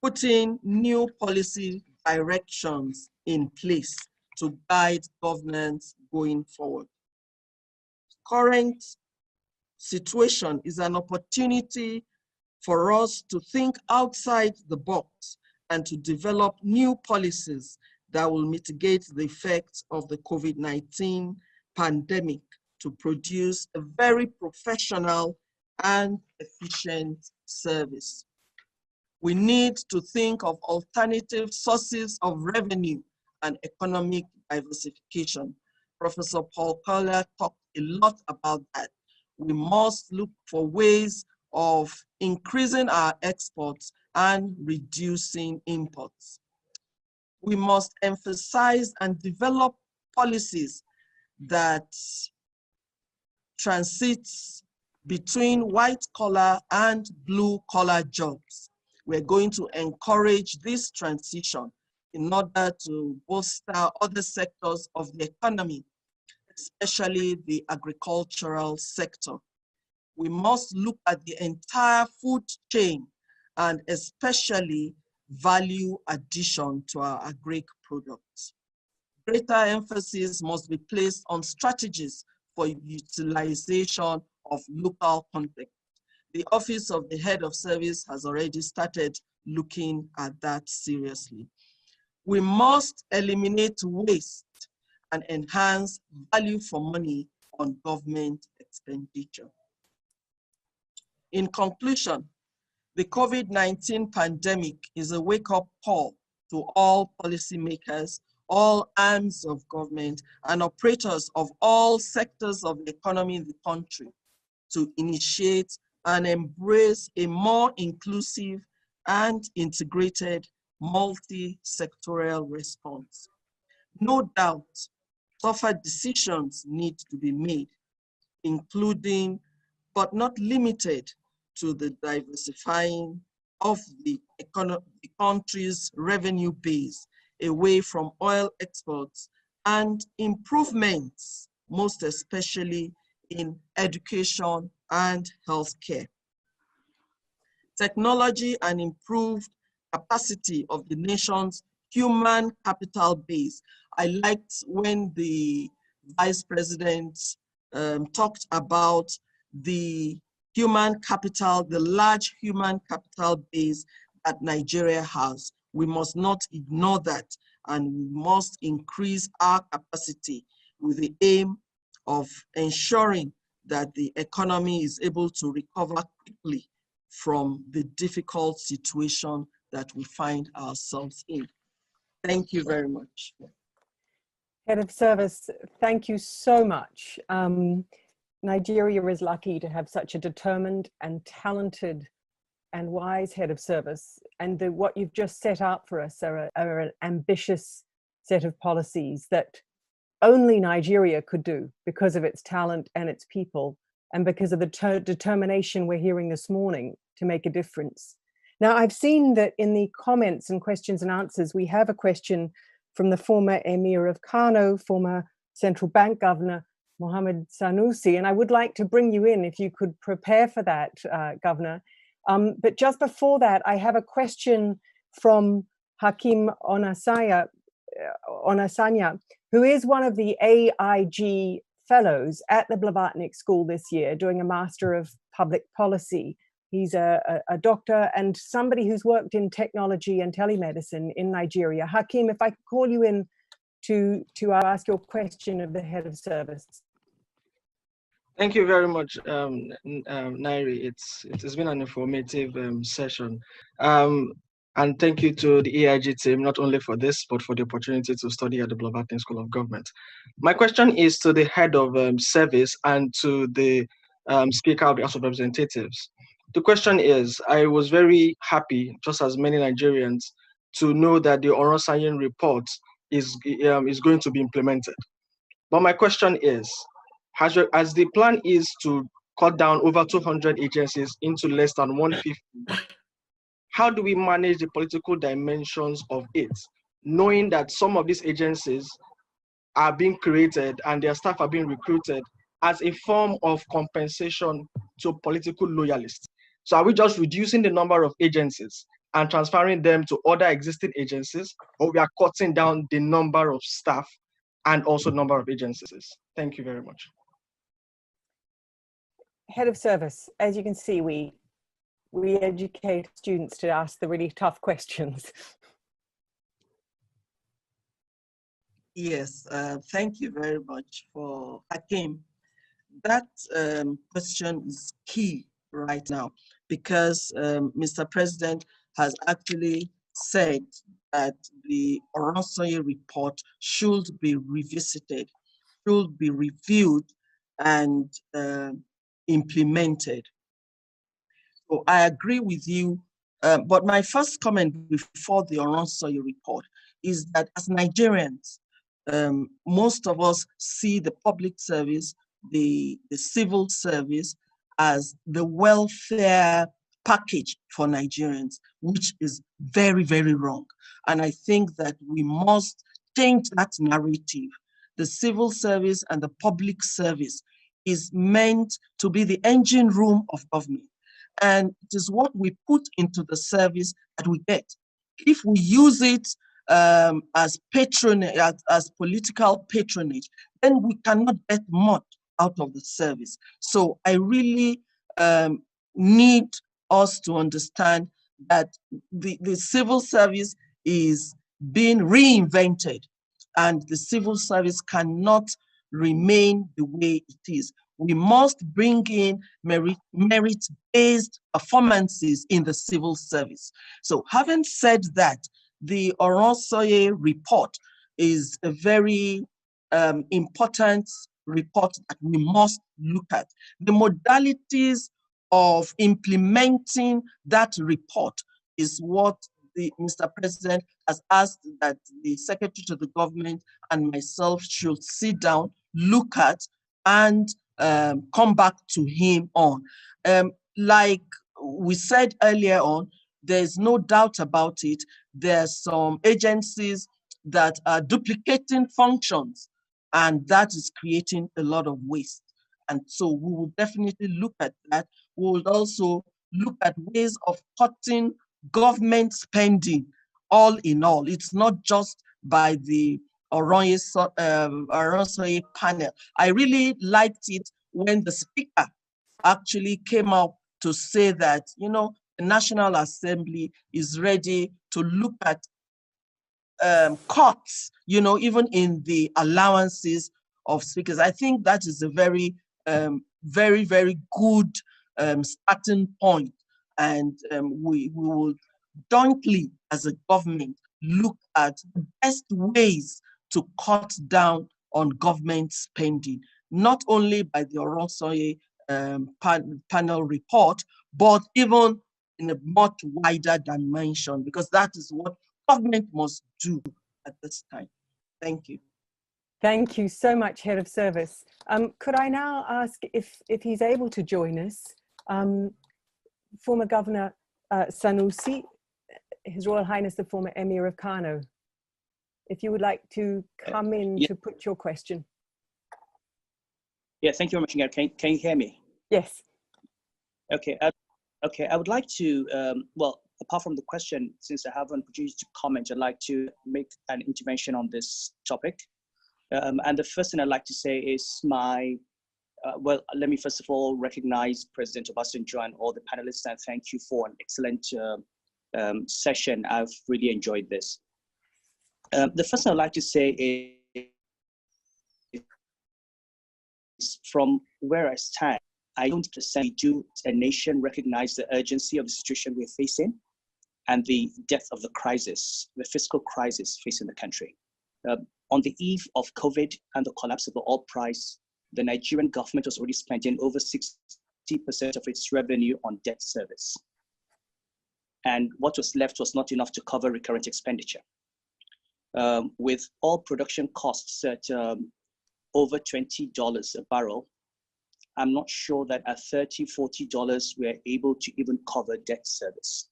putting new policy directions in place to guide governance going forward. Current situation is an opportunity for us to think outside the box and to develop new policies that will mitigate the effects of the COVID-19 pandemic to produce a very professional and efficient service. We need to think of alternative sources of revenue and economic diversification. Professor Paul Collier talked a lot about that. We must look for ways of increasing our exports and reducing imports. We must emphasize and develop policies that transits between white collar and blue collar jobs. We're going to encourage this transition in order to bolster other sectors of the economy, especially the agricultural sector. We must look at the entire food chain and especially value addition to our agri products. Greater emphasis must be placed on strategies for utilization of local content. The Office of the Head of Service has already started looking at that seriously. We must eliminate waste and enhance value for money on government expenditure. In conclusion, the COVID-19 pandemic is a wake-up call to all policymakers, all arms of government, and operators of all sectors of the economy in the country to initiate and embrace a more inclusive and integrated multi-sectorial response. No doubt, tougher decisions need to be made, including, but not limited to, the diversifying of the country's revenue base away from oil exports and improvements, most especially in education and healthcare. Technology and improved capacity of the nation's human capital base. I liked when the Vice President talked about the human capital, the large human capital base that Nigeria has. We must not ignore that, and we must increase our capacity with the aim of ensuring that the economy is able to recover quickly from the difficult situation that we find ourselves in. Thank you very much. Head of Service, thank you so much. Nigeria is lucky to have such a determined and talented and wise Head of Service, and what you've just set out for us are an ambitious set of policies that only Nigeria could do because of its talent and its people, and because of the determination we're hearing this morning to make a difference. Now, I've seen that in the comments and questions and answers, we have a question from the former Emir of Kano, former central bank governor, Mohammed Sanusi, and I would like to bring you in if you could prepare for that, Governor. But just before that, I have a question from Hakim Onasanya, who is one of the AIG fellows at the Blavatnik School this year, doing a Master of Public Policy. He's a doctor and somebody who's worked in technology and telemedicine in Nigeria. Hakim, if I could call you in to ask your question of the Head of Service. Thank you very much, Ngaire. It has been an informative session. And thank you to the AIG team, not only for this, but for the opportunity to study at the Blavatnik School of Government. My question is to the Head of Service and to the Speaker of the House of Representatives. The question is, I was very happy, just as many Nigerians, to know that the Oronsayin report is going to be implemented. But my question is, as the plan is to cut down over 200 agencies into less than 150, how do we manage the political dimensions of it, knowing that some of these agencies are being created and their staff are being recruited as a form of compensation to political loyalists? So are we just reducing the number of agencies and transferring them to other existing agencies, or we are cutting down the number of staff and also number of agencies? Thank you very much. Head of Service, as you can see, we educate students to ask the really tough questions. Yes, thank you very much for Hakim. That question is key right now, because Mr. President has actually said that the Oronsayin report should be revisited, should be reviewed and implemented. So I agree with you, but my first comment before the Oronsayin report is that as Nigerians, most of us see the public service, the civil service as the welfare package for Nigerians, which is very, very wrong. And I think that we must change that narrative. The civil service and the public service is meant to be the engine room of government. And it is what we put into the service that we get. If we use it as patronage, as political patronage, then we cannot get much out of the service. So I really need us to understand that the civil service is being reinvented, and the civil service cannot remain the way it is. We must bring in merit-based performances in the civil service. So having said that, the Oronsayin report is a very important report that we must look at. The modalities of implementing that report is what Mr. President has asked that the Secretary to the Government and myself should sit down, look at, and come back to him on. Like we said earlier on, there's no doubt about it. There's some agencies that are duplicating functions, and that is creating a lot of waste. And so we will definitely look at that. We will also look at ways of cutting government spending all in all. It's not just by the Oronsayin panel. I really liked it when the speaker actually came out to say that, you know, the National Assembly is ready to look at cuts, you know, even in the allowances of speakers. I think that is a very, very good starting point. And we will jointly, as a government, look at the best ways to cut down on government spending, not only by the Oronsoye panel report, but even in a much wider dimension, because that is what government must do at this time. Thank you. Thank you so much, Head of Service. Could I now ask if he's able to join us, former Governor Sanusi, His Royal Highness the former Emir of Kano, if you would like to come in to put your question. Yeah, thank you very much, Ngaire. Can you hear me? Yes. Okay. Okay, I would like to, well, apart from the question, since I have an opportunity to comment, I'd like to make an intervention on this topic. And the first thing I'd like to say is well, let me first of all recognize President Obasanjo and all the panelists and thank you for an excellent session. I've really enjoyed this. The first thing I'd like to say is from where I stand, I don't necessarily do a nation recognize the urgency of the situation we're facing and the depth of the crisis, the fiscal crisis facing the country. On the eve of COVID and the collapse of the oil price, the Nigerian government was already spending over 60% of its revenue on debt service. And what was left was not enough to cover recurrent expenditure. With oil production costs at over $20 a barrel, I'm not sure that at $30, $40, we're able to even cover debt service.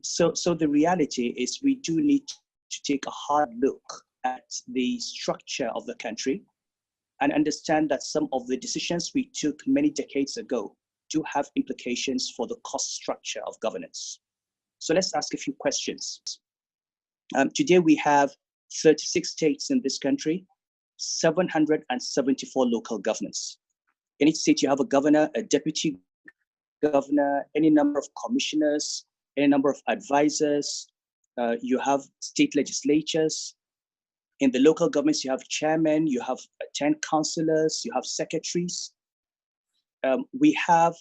So the reality is we do need to take a hard look at the structure of the country and understand that some of the decisions we took many decades ago do have implications for the cost structure of governance. So let's ask a few questions. Today we have 36 states in this country, 774 local governments. In each state you have a governor, a deputy governor, any number of commissioners, any number of advisors. You have state legislatures. In the local governments, you have chairmen, you have 10 councillors, you have secretaries. We have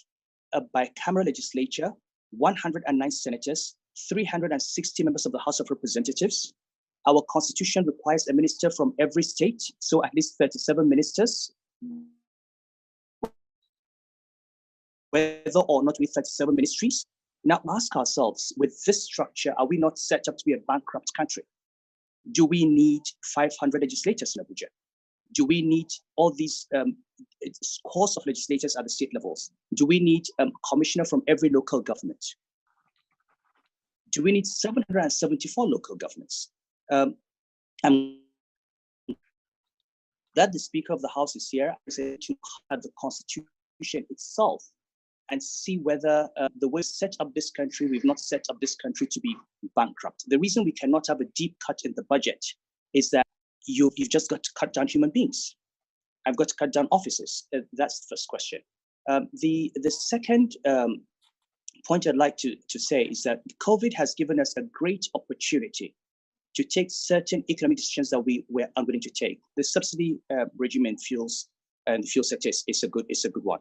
a bicameral legislature, 109 senators, 360 members of the House of Representatives. Our constitution requires a minister from every state, so at least 37 ministers. Whether or not we 37 ministries. Now ask ourselves, with this structure, are we not set up to be a bankrupt country? Do we need 500 legislators in Abuja? Do we need all these scores of legislators at the state levels? Do we need a commissioner from every local government? Do we need 774 local governments? And that the Speaker of the House is here to at the Constitution itself and see whether the way we set up this country, we've not set up this country to be bankrupt. The reason we cannot have a deep cut in the budget is that you've just got to cut down human beings. I've got to cut down offices. That's the first question. The second point I'd like to say is that COVID has given us a great opportunity to take certain economic decisions that we were unwilling to take. The subsidy regime in fuels and the fuel sector is a good one.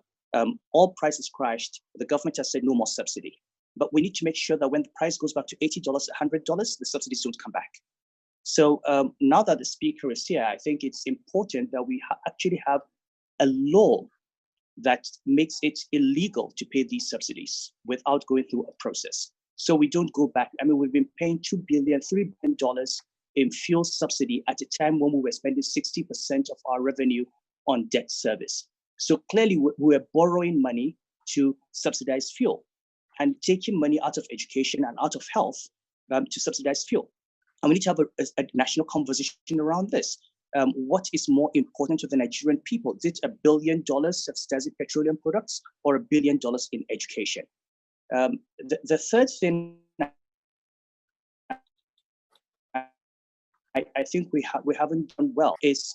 All prices crashed. The government has said no more subsidy. But we need to make sure that when the price goes back to $80, $100, the subsidies don't come back. So now that the Speaker is here, I think it's important that we actually have a law that makes it illegal to pay these subsidies without going through a process. So we don't go back. I mean, we've been paying $2 billion, $3 billion in fuel subsidy at a time when we were spending 60% of our revenue on debt service. So clearly we're borrowing money to subsidize fuel and taking money out of education and out of health to subsidize fuel. And we need to have a national conversation around this. What is more important to the Nigerian people? Is it $1 billion subsidizing petroleum products or $1 billion in education? The third thing I think we haven't done well is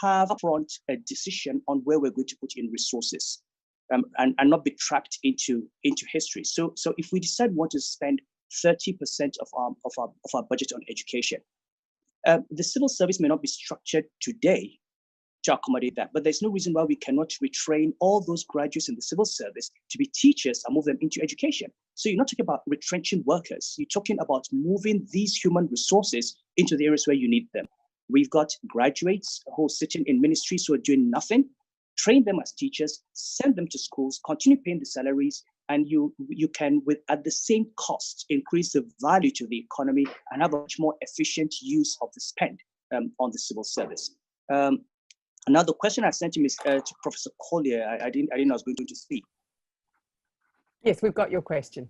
have upfront a decision on where we're going to put in resources and not be trapped into history. So if we decide we want to spend 30% of our budget on education, the civil service may not be structured today to accommodate that. But there's no reason why we cannot retrain all those graduates in the civil service to be teachers and move them into education. So you're not talking about retrenching workers. You're talking about moving these human resources into the areas where you need them. We've got graduates who are sitting in ministries who are doing nothing. Train them as teachers, send them to schools, continue paying the salaries, and you can, at the same cost, increase the value to the economy and have a much more efficient use of the spend on the civil service. Another question I sent him is to Professor Collier. I didn't know I was going to speak. Yes, we've got your question.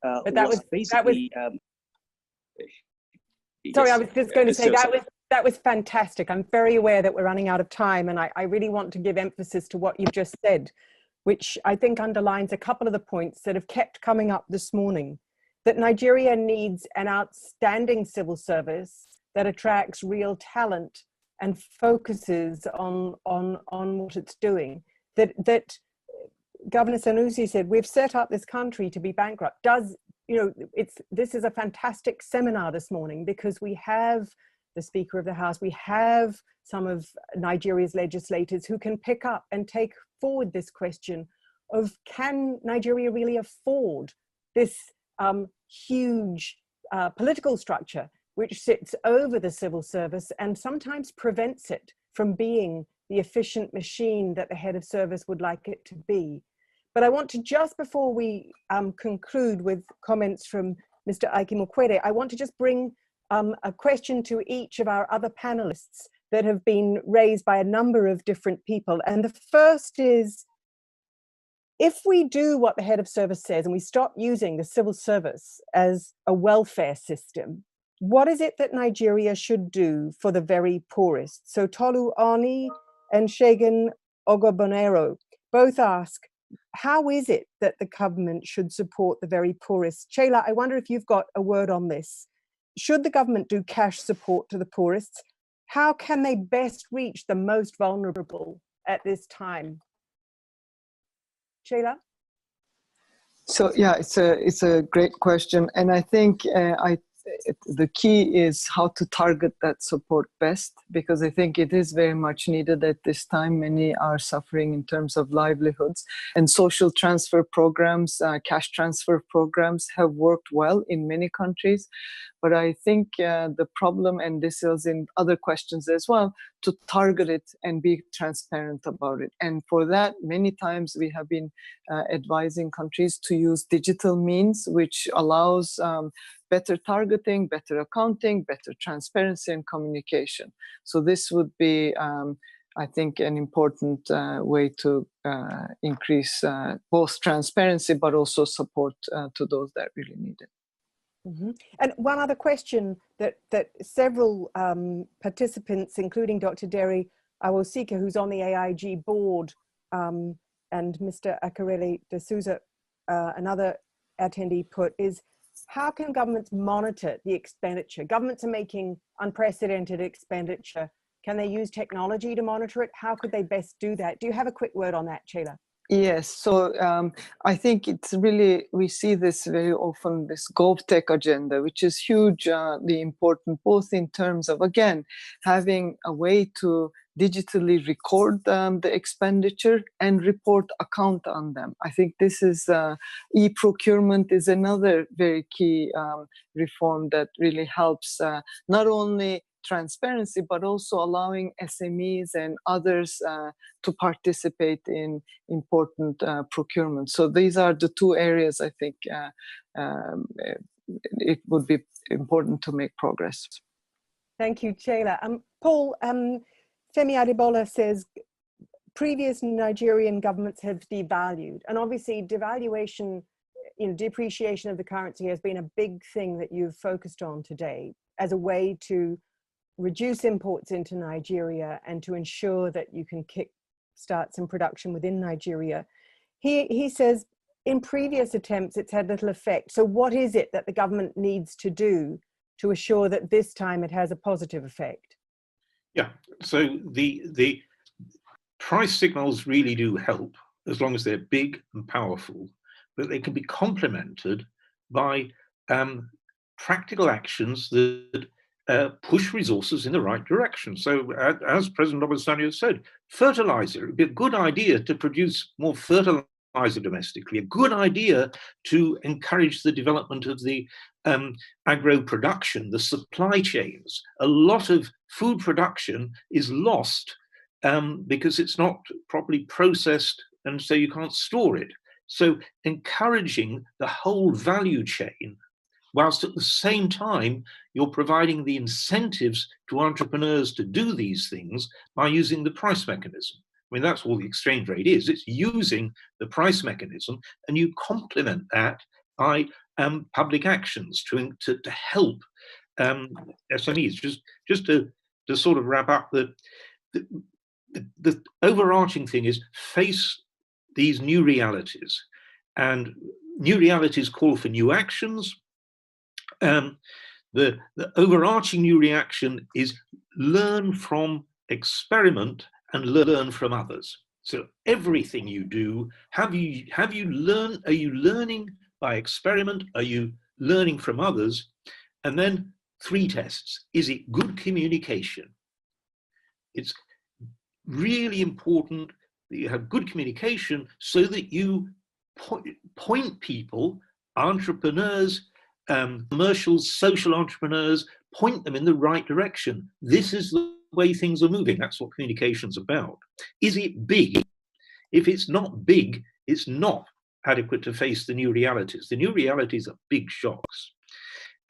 But that was basically. Sorry, I was just going to say that was fantastic. I'm very aware that we're running out of time, and I really want to give emphasis to what you've just said, which I think underlines a couple of the points that have kept coming up this morning. That Nigeria needs an outstanding civil service that attracts real talent and focuses on what it's doing. That Governor Sanusi said, we've set up this country to be bankrupt. This is a fantastic seminar this morning because we have the Speaker of the House, we have some of Nigeria's legislators who can pick up and take forward this question of, can Nigeria really afford this huge political structure which sits over the civil service and sometimes prevents it from being the efficient machine that the head of service would like it to be. But I want to, just before we conclude with comments from Mr. Aig Imoukhuede, I want to just bring a question to each of our other panelists that have been raised by a number of different people. And the first is, if we do what the head of service says and we stop using the civil service as a welfare system, what is it that Nigeria should do for the very poorest? So Tolu Ani and Segun Ogobonero both ask, how is it that the government should support the very poorest? Ceyla, I wonder if you've got a word on this. Should the government do cash support to the poorest? How can they best reach the most vulnerable at this time? Ceyla? So yeah, it's a great question, and I think the key is how to target that support best, because I think it is very much needed at this time. Many are suffering in terms of livelihoods, and social transfer programs, cash transfer programs have worked well in many countries. But I think the problem, and this is in other questions as well, to target it and be transparent about it. And for that, many times we have been advising countries to use digital means, which allows better targeting, better accounting, better transparency and communication. So this would be, I think, an important way to increase both transparency, but also support to those that really need it. Mm-hmm. And one other question that several participants, including Dr. Derry Awosika, who's on the AIG board, and Mr. Akarele de Souza, another attendee, put is, how can governments monitor the expenditure? Governments are making unprecedented expenditure. Can they use technology to monitor it? How could they best do that? Do you have a quick word on that, Ceyla? Yes, so I think it's really, we see this very often, this GovTech agenda, which is hugely important, both in terms of, again, having a way to digitally record the expenditure and report account on them. I think this is, e-procurement is another very key reform that really helps not only transparency, but also allowing SMEs and others to participate in important procurement. So these are the two areas I think it would be important to make progress. Thank you, Ceyla. Paul, Femi Adebola says, previous Nigerian governments have devalued, and obviously devaluation, depreciation of the currency has been a big thing that you've focused on today as a way to reduce imports into Nigeria and to ensure that you can kick-start some production within Nigeria. He says, in previous attempts, it's had little effect. So what is it that the government needs to do to assure that this time it has a positive effect? Yeah, so the price signals really do help as long as they're big and powerful, but they can be complemented by practical actions that push resources in the right direction. So as President Obasanjo said, fertilizer, it would be a good idea to produce more fertilizer domestically, a good idea to encourage the development of the agro production, the supply chains. A lot of food production is lost because it's not properly processed, and so you can't store it. So encouraging the whole value chain, whilst at the same time you're providing the incentives to entrepreneurs to do these things by using the price mechanism. I mean, that's all the exchange rate is. It's using the price mechanism, and you complement that by public actions to help SMEs. Just to sort of wrap up, the overarching thing is face these new realities, and new realities call for new actions. The overarching new reaction is learn from experiment and learn from others. So everything you do, are you learning by experiment? Are you learning from others? And then 3 tests. Is it good communication? It's really important that you have good communication so that you point people, entrepreneurs, commercial, social entrepreneurs, point them in the right direction. This is the way things are moving. That's what communication's about. Is it big? If it's not big, it's not adequate to face the new realities. The new realities are big shocks.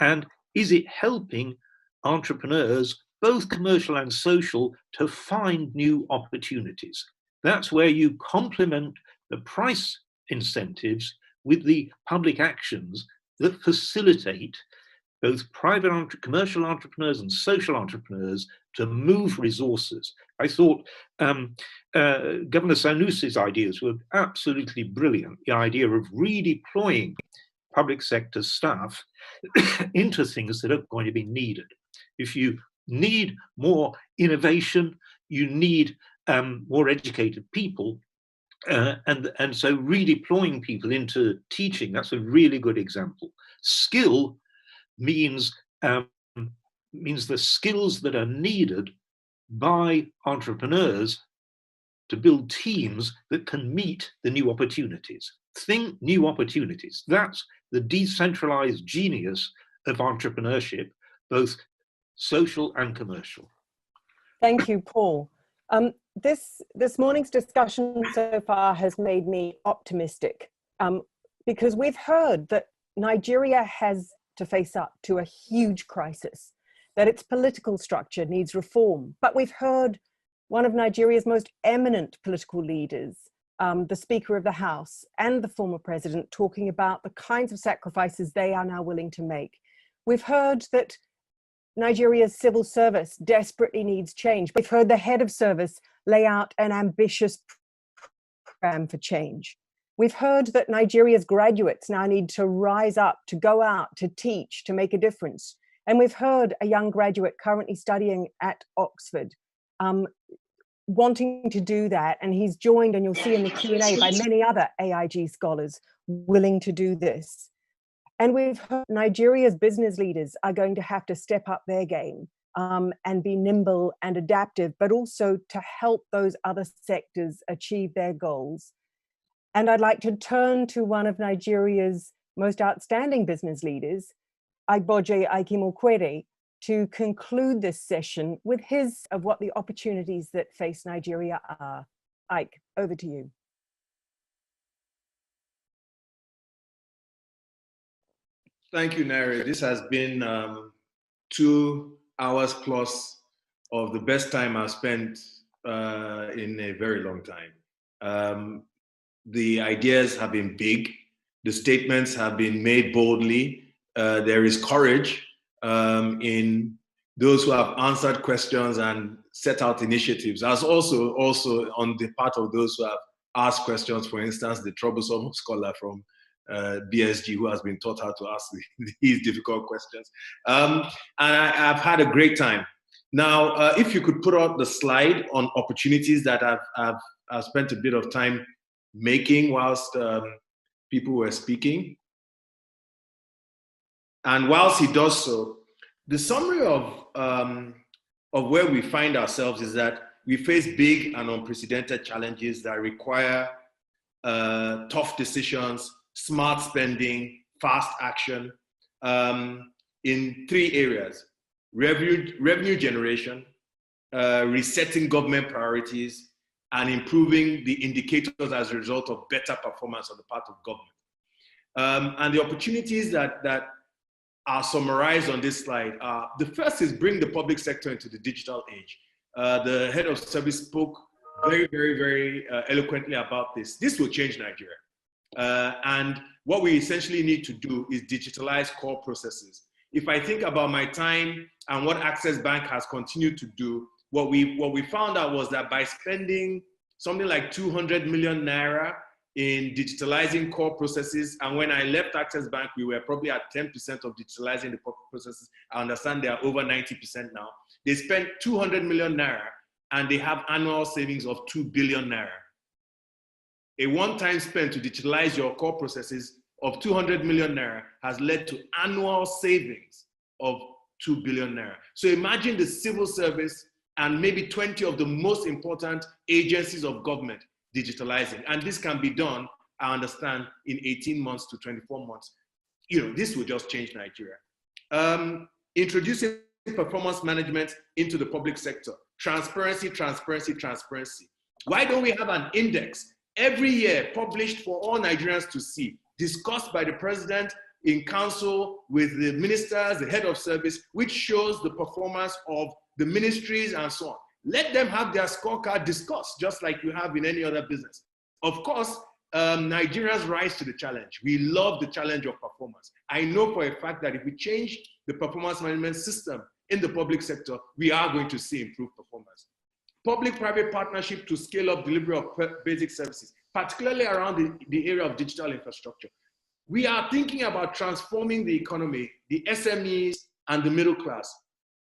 And is it helping entrepreneurs, both commercial and social, to find new opportunities? That's where you complement the price incentives with the public actions that facilitate both private commercial entrepreneurs and social entrepreneurs to move resources. I thought Governor Sanusi's ideas were absolutely brilliant. The idea of redeploying public sector staff into things that are going to be needed. If you need more innovation, you need more educated people, and so redeploying people into teaching, that's a really good example. Skill means the skills that are needed by entrepreneurs to build teams that can meet the new opportunities. Think new opportunities. That's the decentralized genius of entrepreneurship, both social and commercial. Thank you, Paul. This morning's discussion so far has made me optimistic because we've heard that Nigeria has to face up to a huge crisis, that its political structure needs reform. But we've heard one of Nigeria's most eminent political leaders, the Speaker of the House and the former president, talking about the kinds of sacrifices they are now willing to make. We've heard that Nigeria's civil service desperately needs change. We've heard the head of service lay out an ambitious program for change. We've heard that Nigeria's graduates now need to rise up, to go out, to teach, to make a difference. And we've heard a young graduate currently studying at Oxford wanting to do that. And he's joined, and you'll see in the Q&A, by many other AIG scholars willing to do this. And we've heard Nigeria's business leaders are going to have to step up their game and be nimble and adaptive, but also to help those other sectors achieve their goals. And I'd like to turn to one of Nigeria's most outstanding business leaders, Aig Imoukhuede, to conclude this session with his of what the opportunities that face Nigeria are. Aig, over to you. Thank you, Ngaire. This has been 2 hours plus of the best time I've spent in a very long time. The ideas have been big. The statements have been made boldly. There is courage in those who have answered questions and set out initiatives, as also on the part of those who have asked questions. For instance, the troublesome scholar from BSG who has been taught how to ask these difficult questions. And I've had a great time. Now, if you could put out the slide on opportunities that I've spent a bit of time making whilst people were speaking. And whilst he does so, the summary of where we find ourselves is that we face big and unprecedented challenges that require tough decisions, smart spending, fast action in three areas: revenue generation, resetting government priorities, and improving the indicators as a result of better performance on the part of government. And the opportunities that are summarized on this slide are: the first is bring the public sector into the digital age. The head of service spoke very eloquently about this. This will change Nigeria. And what we essentially need to do is digitalize core processes. If I think about my time and what Access Bank has continued to do, what we found out was that by spending something like 200 million naira in digitalizing core processes, and when I left Access Bank, we were probably at 10% of digitalizing the core processes. I understand they are over 90% now. They spent 200 million naira and they have annual savings of 2 billion naira. A one-time spend to digitalize your core processes of 200 million naira has led to annual savings of 2 billion naira. So imagine the civil service and maybe 20 of the most important agencies of government digitalizing. And this can be done, I understand, in 18 months to 24 months. You know, this will just change Nigeria. Introducing performance management into the public sector. Transparency, transparency, transparency. Why don't we have an index every year published for all Nigerians to see, discussed by the president in council with the ministers, the head of service, which shows the performance of the ministries and so on. Let them have their scorecard discussed, just like you have in any other business. Of course, Nigerians rise to the challenge. We love the challenge of performance. I know for a fact that if we change the performance management system in the public sector, we are going to see improved performance. Public-private partnership to scale up delivery of basic services, particularly around the area of digital infrastructure. We are thinking about transforming the economy, the SMEs, and the middle class.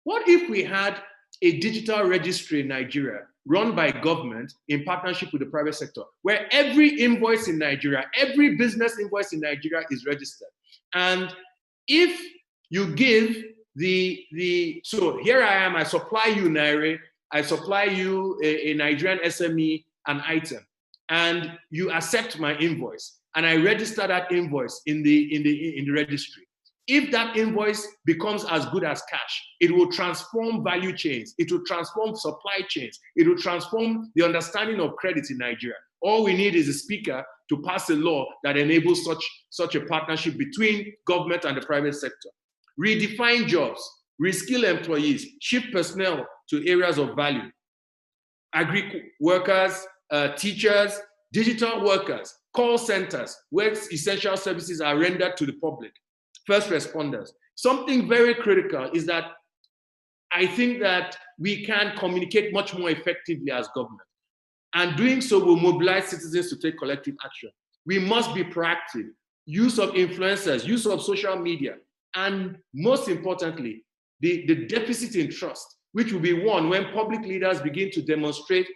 What if we had a digital registry in Nigeria run by government in partnership with the private sector, where every invoice in Nigeria, every business invoice in Nigeria is registered? And if you give so here I am, I supply you Ngaire, I supply you a Nigerian SME an item, and you accept my invoice, and I register that invoice in the registry. If that invoice becomes as good as cash, it will transform value chains, it will transform supply chains, it will transform the understanding of credit in Nigeria. All we need is a speaker to pass a law that enables such a partnership between government and the private sector. Redefine jobs, reskill employees, shift personnel to areas of value. Agri workers, teachers, digital workers, call centers, where essential services are rendered to the public, first responders. Something very critical is that I think that we can communicate much more effectively as government. And doing so will mobilize citizens to take collective action. We must be proactive. Use of influencers, use of social media, and most importantly, the deficit in trust, which will be won when public leaders begin to demonstrate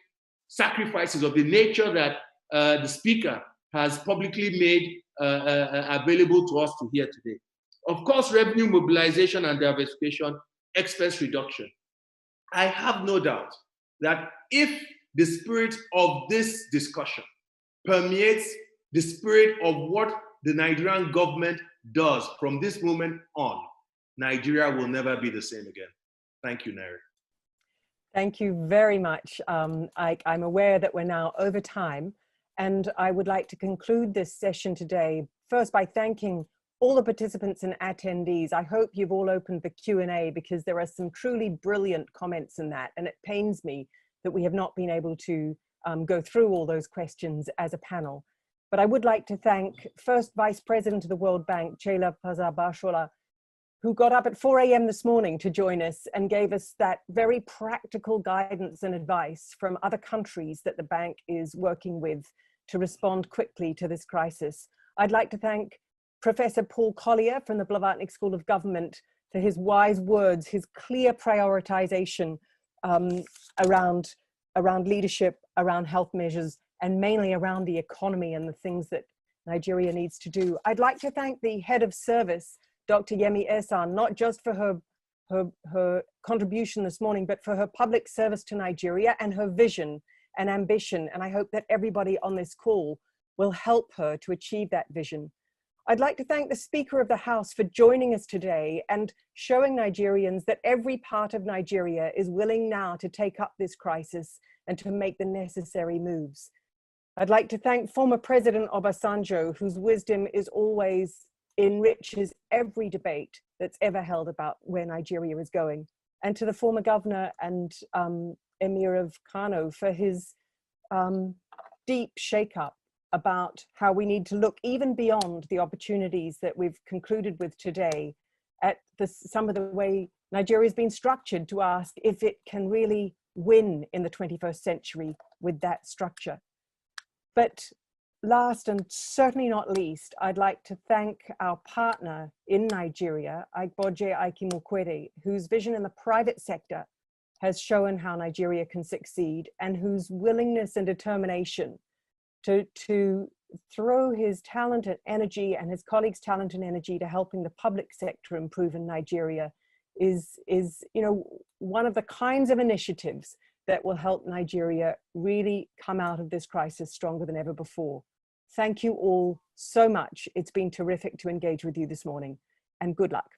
sacrifices of the nature that the speaker has publicly made available to us to hear today. Of course, revenue mobilization and diversification, expense reduction. I have no doubt that if the spirit of this discussion permeates the spirit of what the Nigerian government does from this moment on, Nigeria will never be the same again. Thank you, Ngaire. Thank you very much. I'm aware that we're now over time, and I would like to conclude this session today first by thanking all the participants and attendees. I hope you've all opened the Q&A, because there are some truly brilliant comments in that, and it pains me that we have not been able to go through all those questions as a panel. But I would like to thank first Vice President of the World Bank, Ceyla Pazarbasioglu, who got up at 4 a.m. this morning to join us and gave us that very practical guidance and advice from other countries that the bank is working with to respond quickly to this crisis. I'd like to thank Professor Paul Collier from the Blavatnik School of Government for his wise words, his clear prioritization around leadership, around health measures, and mainly around the economy and the things that Nigeria needs to do. I'd like to thank the head of service, Dr. Yemi-Esan, not just for her her contribution this morning, but for her public service to Nigeria and her vision and ambition. And I hope that everybody on this call will help her to achieve that vision. I'd like to thank the Speaker of the House for joining us today and showing Nigerians that every part of Nigeria is willing now to take up this crisis and to make the necessary moves. I'd like to thank former President Obasanjo, whose wisdom is always enriches every debate that's ever held about where Nigeria is going, and to the former governor and Emir of Kano for his deep shake-up about how we need to look even beyond the opportunities that we've concluded with today at some of the way Nigeria has been structured, to ask if it can really win in the 21st century with that structure. But last and certainly not least, I'd like to thank our partner in Nigeria, Aig Imoukhuede, whose vision in the private sector has shown how Nigeria can succeed, and whose willingness and determination to throw his talent and energy and his colleagues' talent and energy to helping the public sector improve in Nigeria is one of the kinds of initiatives that will help Nigeria really come out of this crisis stronger than ever before. Thank you all so much. It's been terrific to engage with you this morning, and good luck.